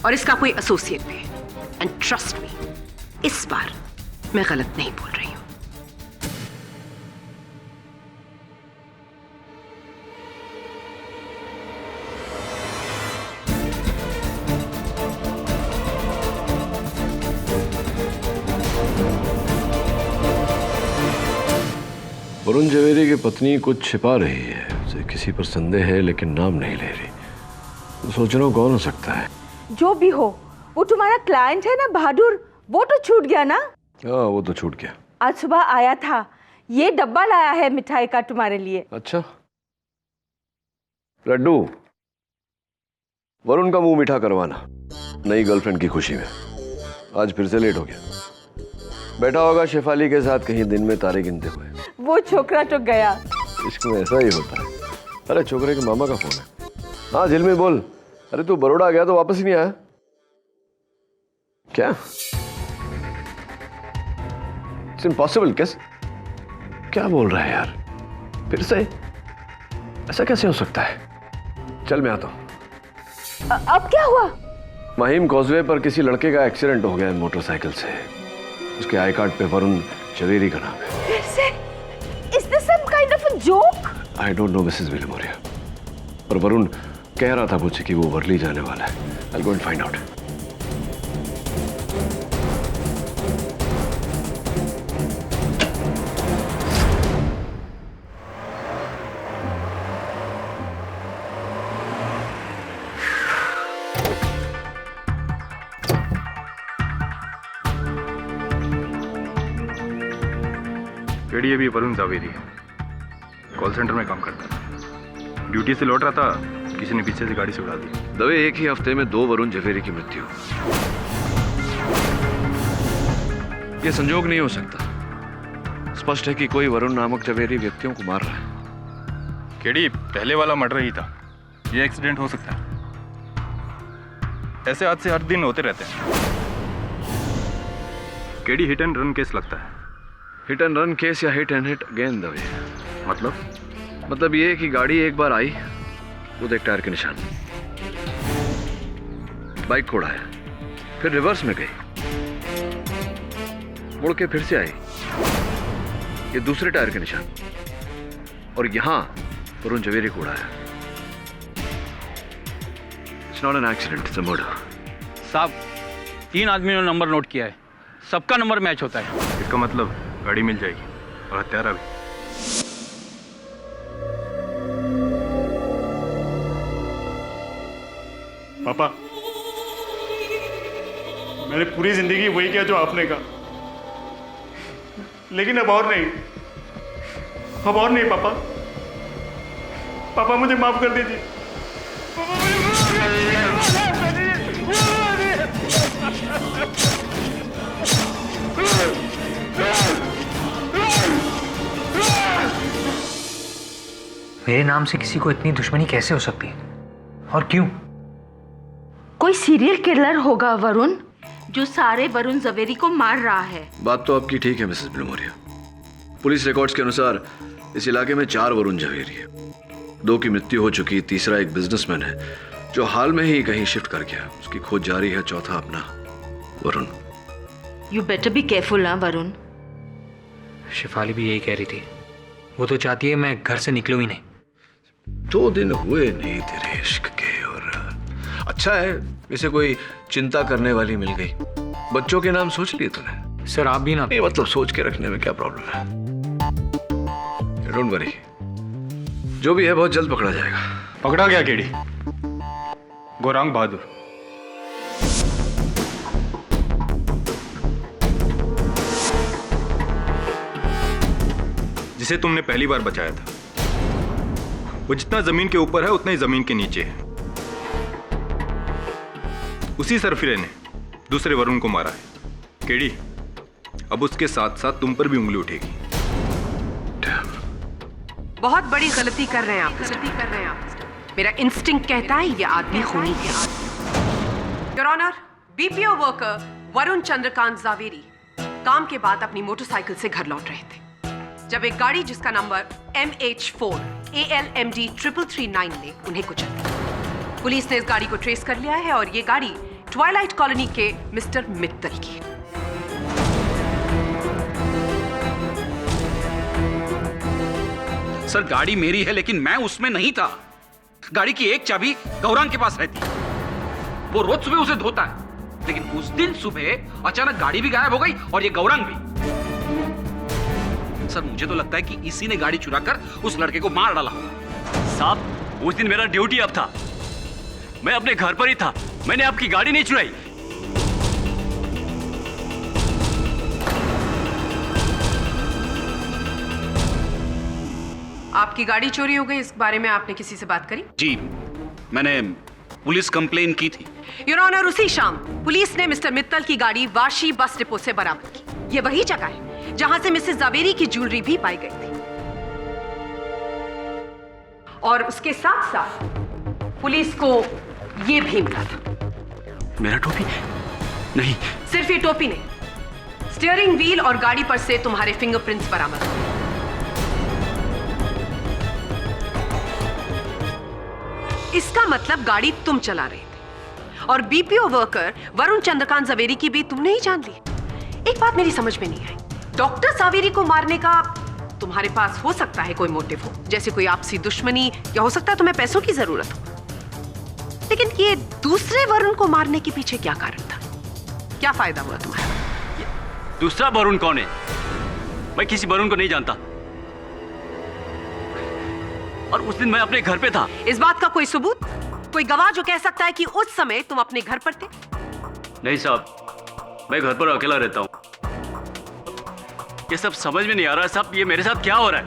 और इसका कोई एसोसिएट भी है। एंड ट्रस्ट मी, इस बार मैं गलत नहीं बोल रही हूं। वरुण झवेरी की पत्नी कुछ छिपा रही है, उसे किसी पर संदेह है लेकिन नाम नहीं ले रही। तो सोच रहा हूं कौन हो सकता है। जो भी हो, वो तुम्हारा क्लाइंट है ना बहादुर, वो तो छूट गया ना? हाँ, वो तो छूट गया। आज सुबह आया था, ये डब्बा लाया है मिठाई का तुम्हारे लिए। अच्छा, लड्डू। वरुण का मुंह मीठा करवाना नई गर्लफ्रेंड की खुशी में। आज फिर से लेट हो गया। बैठा होगा शेफाली के साथ कहीं दिन में तारे गिनते हुए। वो छोकरा तो गया। इसमें ऐसा ही होता है। अरे छोकरे के मामा का फोन है। हाँ झिलमिल बोल। अरे तू बड़ौदा गया तो वापस ही नहीं आया क्या? It's impossible. कैसे? क्या बोल रहा है यार? फिर से? ऐसा कैसे हो सकता है? चल मैं आता हूं। अब क्या हुआ? माहिम कॉजवे पर किसी लड़के का एक्सीडेंट हो गया मोटरसाइकिल से। उसके आई कार्ड पे वरुण झवेरी का नाम है। फिर से? Is this some kind of a joke? I don't know Mrs. Villamoria. पर वरुण कह रहा था मुझे कि वो वर्ली जाने वाला है। I'll go and find out. KD अभी वरुण जावेरी है, कॉल सेंटर में काम करता है। ड्यूटी से लौट रहा था, किसी ने पीछे से गाड़ी से उड़ा दी। दवे एक ही हफ्ते में 2 वरुण झवेरी की मृत्यु। यह संजोग नहीं हो सकता। स्पष्ट है कि कोई वरुण नामक झवेरी व्यक्तियों को मार रहा है। केडी पहले वाला मर्डर ही था, यह एक्सीडेंट हो सकता है। ऐसे हादसे हर दिन होते रहते हैं। KD hit and run case लगता है। हिट एंड रन केस या hit and hit again Dave? मतलब ये कि गाड़ी एक बार आई, वो देख टायर के निशान, बाइक को उड़ाया, फिर रिवर्स में गई, मुड़ के फिर से आई, ये दूसरे टायर के निशान, और यहां वरुण झवेरी को उड़ाया। It's not an accident, it's a murder. साहब, 3 आदमियों ने नंबर नोट किया है, सबका नंबर मैच होता है। इसका मतलब गाड़ी मिल जाएगी और हत्यारा भी। पापा, मैंने पूरी जिंदगी वही किया जो आपने कहा, लेकिन अब और नहीं। अब और नहीं पापा, पापा मुझे माफ कर दीजिए। मेरे नाम से किसी को इतनी दुश्मनी कैसे हो सकती है और क्यों? कोई सीरियल किलर होगा वरुण, जो सारे वरुण जवेरी को मार रहा है। बात तो आपकी ठीक है मिसेस बिलमोरिया। पुलिस रिकॉर्ड्स के अनुसार इस इलाके में 4 वरुण जवेरी है। 2 की मृत्यु हो चुकी, तीसरा एक बिजनेसमैन है जो हाल में ही कहीं शिफ्ट कर गया, उसकी खोज जारी है। चौथा अपना Varun. You better be careful ना वरुण। शिफाली भी यही कह रही थी, वो तो चाहती है मैं घर से निकलूं ही नहीं। 2 दिन हुए नहीं तेरे इश्क के, और अच्छा है इसे कोई चिंता करने वाली मिल गई। बच्चों के नाम सोच लिए तूने? सर आप भी ना। नहीं मतलब सोच के रखने में क्या प्रॉब्लम है? डोंट वरी, जो भी है बहुत जल्द पकड़ा जाएगा। पकड़ा गया केडी? गौरांग बहादुर। जिसे तुमने पहली बार बचाया था, वो जितना जमीन के ऊपर है उतना ही जमीन के नीचे है। उसी सरफिरे ने दूसरे वरुण को मारा है। केडी, अब उसके साथ साथ तुम पर भी उंगली उठेगी। बहुत बड़ी गलती कर रहे हैं आप। मेरा इंस्टिंक्ट कहता है ये आदमी खूनी है। Your honour, BPO worker Varun Chandrakant Javeri काम के बाद अपनी मोटरसाइकिल से घर लौट रहे थे जब एक गाड़ी जिसका नंबर MH4 ALMD 3339 ने उन्हें कुचल दिया। पुलिस ने इस गाड़ी को ट्रेस कर लिया है और ये गाड़ी ट्वाइलाइट कॉलोनी के मिस्टर मित्तल की। सर गाड़ी मेरी है लेकिन मैं उसमें नहीं था। गाड़ी की एक चाबी गौरांग के पास रहती है, वो रोज सुबह उसे धोता है, लेकिन उस दिन सुबह अचानक गाड़ी भी गायब हो गई और ये गौरांग भी। सर मुझे तो लगता है कि इसी ने गाड़ी चुराकर उस लड़के को मार डाला। साहब उस दिन मेरा ड्यूटी अब था, मैं अपने घर पर ही था, मैंने आपकी गाड़ी नहीं चुराई। आपकी गाड़ी चोरी हो गई, इस बारे में आपने किसी से बात करी? जी, मैंने पुलिस कंप्लेन की थी। योर ऑनर, उसी शाम पुलिस ने मिस्टर मित्तल की गाड़ी वाशी बस डिपो से बरामद की। ये वही जगह है जहां से मिसेस जावेरी की ज्वेलरी भी पाई गई थी और उसके साथ साथ पुलिस को ये भी मिला था। मेरा टोपी? नहीं। सिर्फ ये टोपी नहीं, स्टीयरिंग व्हील और गाड़ी पर से तुम्हारे फिंगरप्रिंट्स बरामद हुए। इसका मतलब गाड़ी तुम चला रहे थे और बीपीओ वर्कर वरुण चंद्रकांत जावेरी की भी तुमने ही जान ली। एक बात मेरी समझ में नहीं आई, डॉक्टर जावेरी को मारने का तुम्हारे पास हो सकता है कोई मोटिव हो, जैसे कोई आपसी दुश्मनी, या हो सकता है तुम्हें पैसों की जरूरत हो, लेकिन ये दूसरे वरुण को मारने के पीछे क्या कारण था? क्या फायदा हुआ तुम्हारा? दूसरा वरुण कौन है? मैं किसी वरुण को नहीं जानता और उस दिन मैं अपने घर पे था। इस बात का कोई सबूत, कोई गवाह जो कह सकता है कि उस समय तुम अपने घर पर थे? नहीं साहब, मैं घर पर अकेला रहता हूं। ये सब समझ में नहीं आ रहा है साहब, ये मेरे साथ क्या हो रहा है?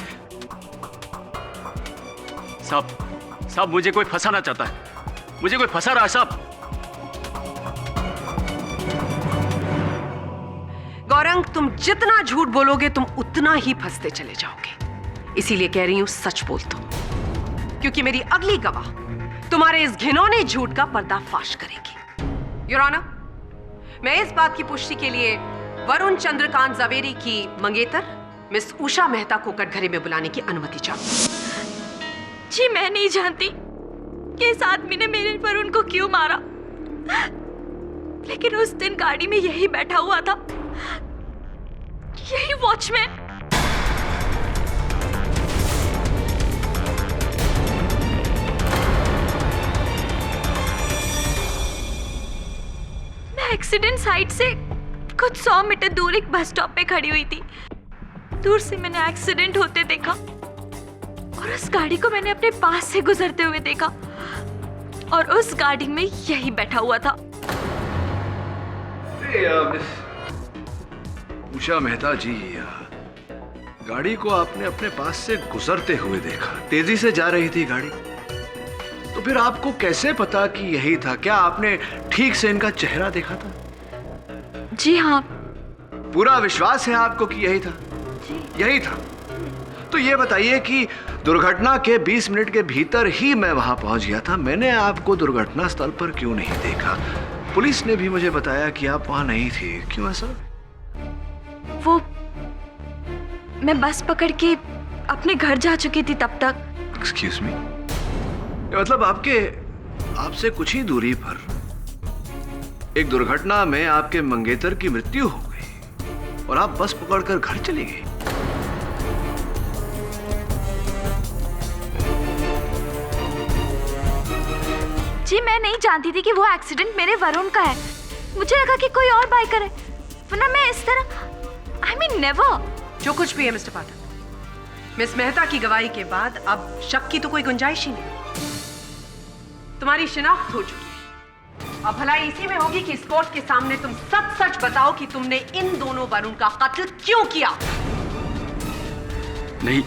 साहब मुझे कोई फंसाना चाहता है, मुझे कोई फंसा रहा है साहब। गौरंग, तुम जितना झूठ बोलोगे तुम उतना ही फंसते चले जाओगे, इसीलिए कह रही हूं सच बोल दो, क्योंकि मेरी अगली गवाह तुम्हारे इस घिनौने झूठ का पर्दाफाश करेगी। योर ऑनर, मैं इस बात की पुष्टि के लिए वरुण चंद्रकांत जावेरी की मंगेतर मिस उषा मेहता को कटघरे में बुलाने की अनुमति चाहूं। जी मैं नहीं जानती कि इस आदमी ने मेरे वरुण को क्यों मारा, लेकिन उस दिन गाड़ी में यही बैठा हुआ था, यही वॉचमैन। मैं एक्सीडेंट साइट से कुछ 100 मीटर दूर एक बस स्टॉप पे खड़ी हुई थी। दूर से मैंने एक्सीडेंट होते देखा और उस गाड़ी को मैंने अपने पास से गुजरते हुए देखा और उस गाड़ी में यही बैठा हुआ था। उषा मेहता जी, गाड़ी को आपने अपने पास से गुजरते हुए देखा, तेजी से जा रही थी गाड़ी, तो फिर आपको कैसे पता कि यही था? क्या आपने ठीक से इनका चेहरा देखा था? जी हाँ। पूरा विश्वास है आपको कि यही था? यही था। तो ये बताइए कि दुर्घटना के 20 मिनट के भीतर ही मैं वहां पहुंच गया था, मैंने आपको दुर्घटना स्थल पर क्यों नहीं देखा? पुलिस ने भी मुझे बताया कि आप वहां नहीं थी, क्यों ऐसा? वो मैं बस पकड़ के अपने घर जा चुकी थी तब तक। एक्सक्यूज मी, मतलब आपसे कुछ ही दूरी पर एक दुर्घटना में आपके मंगेतर की मृत्यु हो गई और आप बस पकड़कर घर चली गई। जी मैं नहीं जानती थी कि वो एक्सीडेंट मेरे वरुण का है। मुझे लगा कि कोई और बाइकर है, वरना मैं इस तरह आई मीन नेवर। जो कुछ भी है मिस्टर पाठक, मिस मेहता की गवाही के बाद अब शक की तो कोई गुंजाइश ही नहीं। तुम्हारी शिनाख्त हो चुकी है, अब भलाई इसी में होगी कि इस कोर्ट के सामने तुम सच सच बताओ कि तुमने इन दोनों वरुण का कत्ल क्यों किया। नहीं,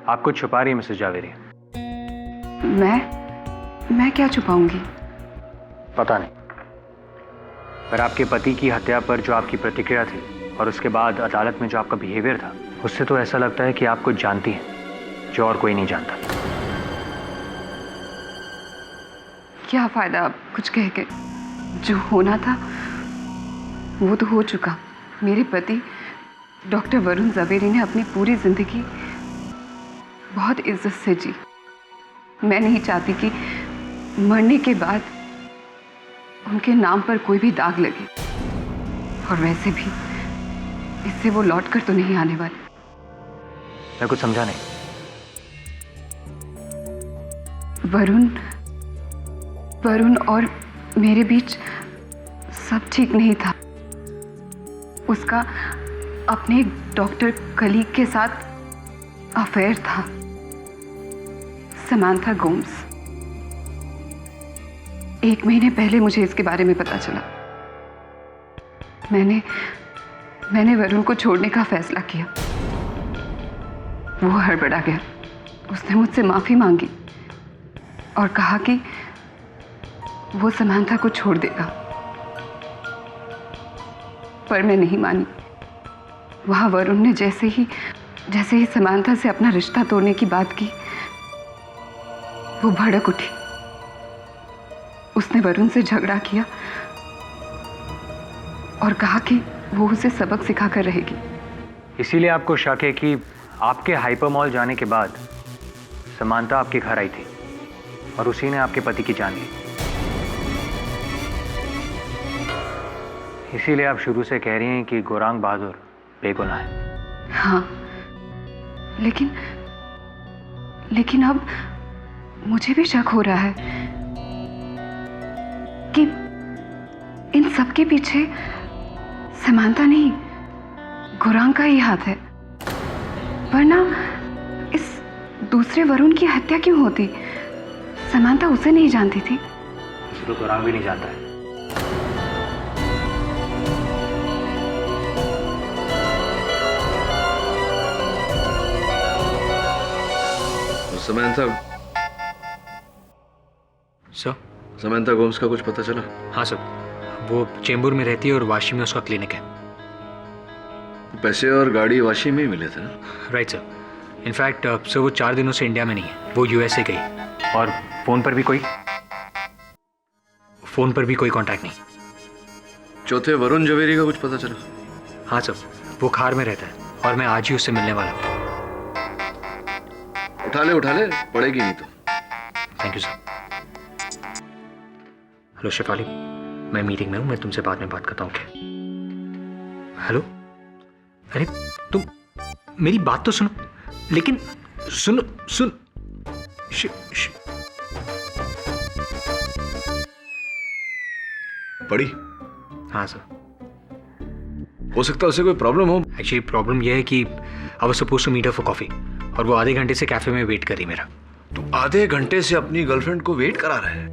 आप कुछ छुपा रही है मिसेस जावेरी। मैं क्या छुपाऊंगी? पता नहीं, पर आपके पति की हत्या पर जो आपकी प्रतिक्रिया थी और उसके बाद अदालत में जो आपका बिहेवियर था, उससे तो ऐसा लगता है कि आप कुछ जानती हैं जो और कोई नहीं जानता। क्या फायदा अब कुछ कह के? जो होना था वो तो हो चुका। मेरे पति डॉक्टर वरुण जवेरी ने अपनी पूरी जिंदगी बहुत इज्जत से जी। मैं नहीं चाहती कि मरने के बाद उनके नाम पर कोई भी दाग लगे, और वैसे भी इससे वो लौट कर तो नहीं आने वाले। मैं कुछ समझा नहीं। वरुण और मेरे बीच सब ठीक नहीं था। उसका अपने डॉक्टर कलीग के साथ अफेयर था, समांथा गोम्स। 1 महीने पहले मुझे इसके बारे में पता चला। मैंने वरुण को छोड़ने का फैसला किया। वो हड़बड़ा गया। उसने मुझसे माफी मांगी और कहा कि वो समांथा को छोड़ देगा, पर मैं नहीं मानी। वहां वरुण ने जैसे ही समांथा से अपना रिश्ता तोड़ने की बात की, वो भड़क उठी। उसने वरुण से झगड़ा किया और कहा कि वो उसे सबक सिखाकर रहेगी। इसीलिए आपको शक है कि आपके हाइपर मॉल जाने के बाद समांथा आपके घर आई थी और उसी ने आपके पति की जान ली। इसीलिए आप शुरू से कह रही हैं कि गौरांग बहादुर बेगुनाह है। हाँ, लेकिन अब मुझे भी शक हो रहा है कि इन सब के पीछे समांथा नहीं, गौरांग का ही हाथ है। वरना इस दूसरे वरुण की हत्या क्यों होती? समांथा उसे नहीं जानती थी। उसे तो गौरांग भी नहीं जानता है। समांथा गोम्स का कुछ पता चला? हाँ सर, वो चेंबूर में रहती है और वाशी में उसका क्लिनिक है। पैसे और गाड़ी वाशी में ही मिले थे ना? Right sir. इनफैक्ट सर वो 4 दिनों से इंडिया में नहीं है, वो यूएसए गई। और फोन पर भी कोई कांटेक्ट नहीं। चौथे वरुण जवेरी का कुछ पता चला? हाँ सर, वो खार में रहता है और मैं आज ही उससे मिलने वाला हूँ। उठा ले, पड़ेगी नहीं तो। Thank you sir. Hello Shefali, मैं मीटिंग में हूँ, मैं तुमसे बाद में बात करता हूँ। हेलो, अरे तुम मेरी बात तो सुनो, लेकिन सुन। पड़ी? हाँ सर। हो सकता है उसे कोई प्रॉब्लम हो। एक्चुअली प्रॉब्लम यह है कि I was supposed to meet her for coffee, और वो आधे घंटे से कैफे में वेट करी मेरा। तू आधे घंटे से अपनी गर्लफ्रेंड को वेट करा रहा है?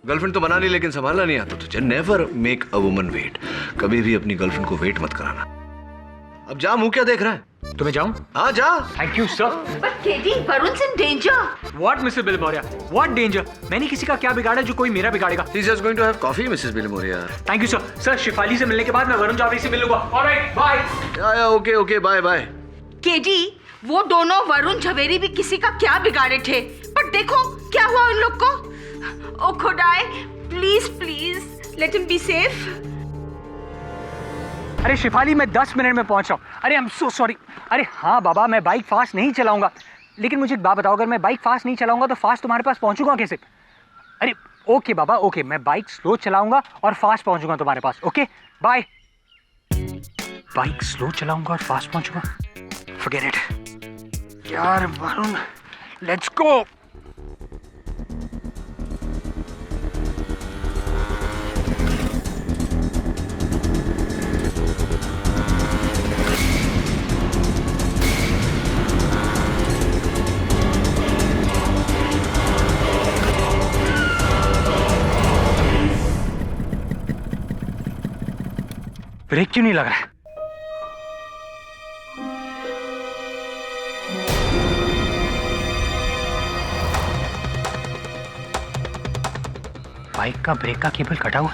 गर्लफ्रेंड तो बना ली लेकिन संभालना नहीं आता तुझे। Never make a woman wait. कभी भी अपनी गर्लफ्रेंड को वेट मत कराना। अब जा, मुंह क्या देख रहा है? तो मैं जाऊं? हाँ जा। Thank you sir. But KD, Varun's in danger. What, Mrs. Bilmoria? What danger? मैंने किसी का क्या बिगाड़ा जो कोई मेरा बिगाड़ेगा? He's just going to have coffee, Mrs. Bilmoria. Thank you sir. Sir Shifali से मिलने के बाद मैं वरुण जावेरी से मिल लूंगा। Alright, bye. Okay okay, bye bye. KD, वो दोनों वरुण झवेरी भी किसी का क्या बिगाड़े थे, पर देखो क्या हुआ उन लोग को। ओ खुदाए, please please let him be safe. अरे शिफाली, मैं 10 मिनट में पहुंच रहा हूँ। अरे आई एम सो सॉरी। अरे हाँ बाबा, मैं बाइक फास्ट नहीं चलाऊंगा, लेकिन मुझे एक बात बताओ, अगर मैं बाइक फास्ट नहीं चलाऊंगा तो फास्ट तुम्हारे पास पहुंचूंगा कैसे? अरे ओके बाबा, ओके, मैं बाइक स्लो चलाऊंगा और फास्ट पहुंचूंगा तुम्हारे पास। Okay bye. बाइक स्लो चलाऊंगा और फास्ट पहुंचूंगा? फॉरगेट इट यार। Varun, let's go. ब्रेक क्यों नहीं लग रहा है? बाइक का ब्रेक का केबल कटा हुआ।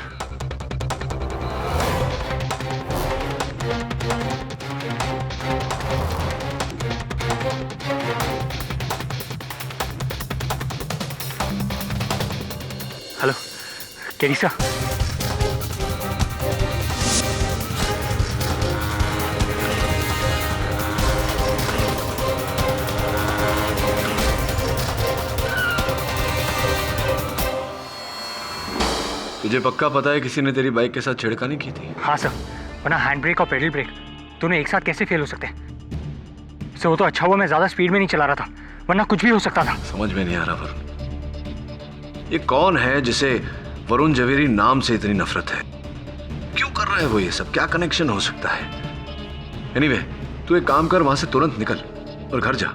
हेलो केरिसा। तुझे पक्का पता है किसी ने तेरी बाइक के साथ छेड़खानी की थी? हाँ सर, वरना हैंड ब्रेक और पेडल ब्रेक दोनों एक साथ कैसे फेल हो सकते हैं? सर वो तो अच्छा हुआ मैं ज्यादा स्पीड में नहीं चला रहा था, वरना कुछ भी हो सकता था। समझ में नहीं आ रहा वरुण, ये कौन है जिसे वरुण झवेरी नाम से इतनी नफरत है? क्यों कर रहा है वो ये सब? क्या कनेक्शन हो सकता है? एनीवे, तू एक काम कर, वहां से तुरंत निकल और घर जा।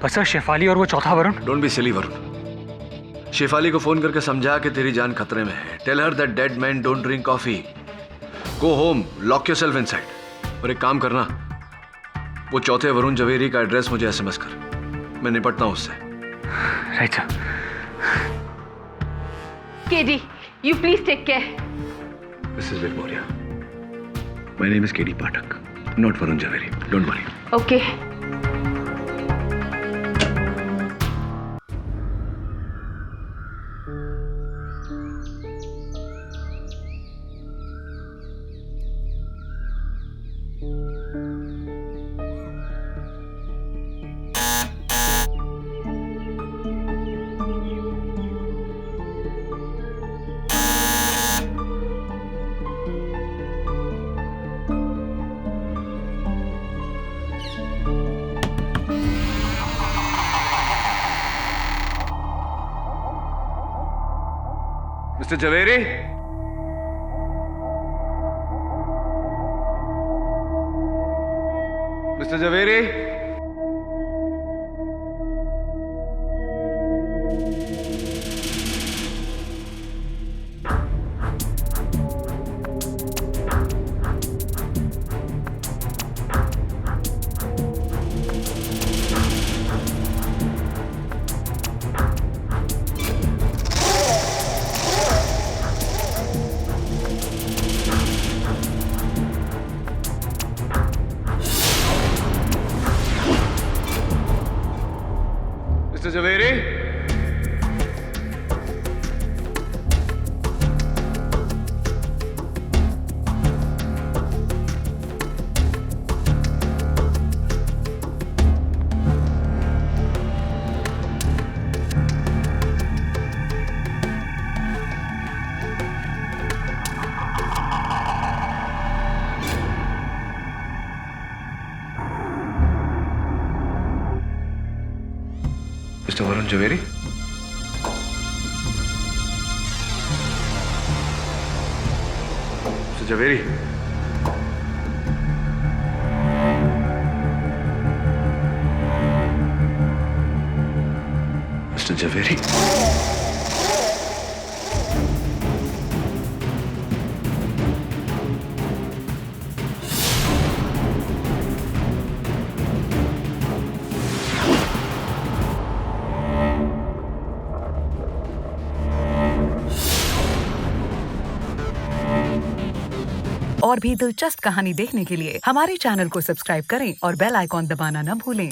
बस सर, शेफाली और वो चौथा Varun. Don't be silly Varun. Shefali को फोन करके समझा कि तेरी जान खतरे में है। Tell her that dead man don't drink coffee. Go home, lock yourself inside. और एक काम करना, वो चौथे वरुण झवेरी का एड्रेस मुझे एसएमएस कर, मैं निपटता हूं उससे। Right sir. KD, you please take care. Mrs. Bilmoria, my name is KD Pathak, not Varun Jhaveri. Don't worry. Okay. Mister Jhaveri, mister Jhaveri, mister Jhaveri, mister Varun Jhaveri, mister Jhaveri, Jhaveri. और भी दिलचस्प कहानी देखने के लिए हमारे चैनल को सब्सक्राइब करें और बेल आइकॉन दबाना न भूलें।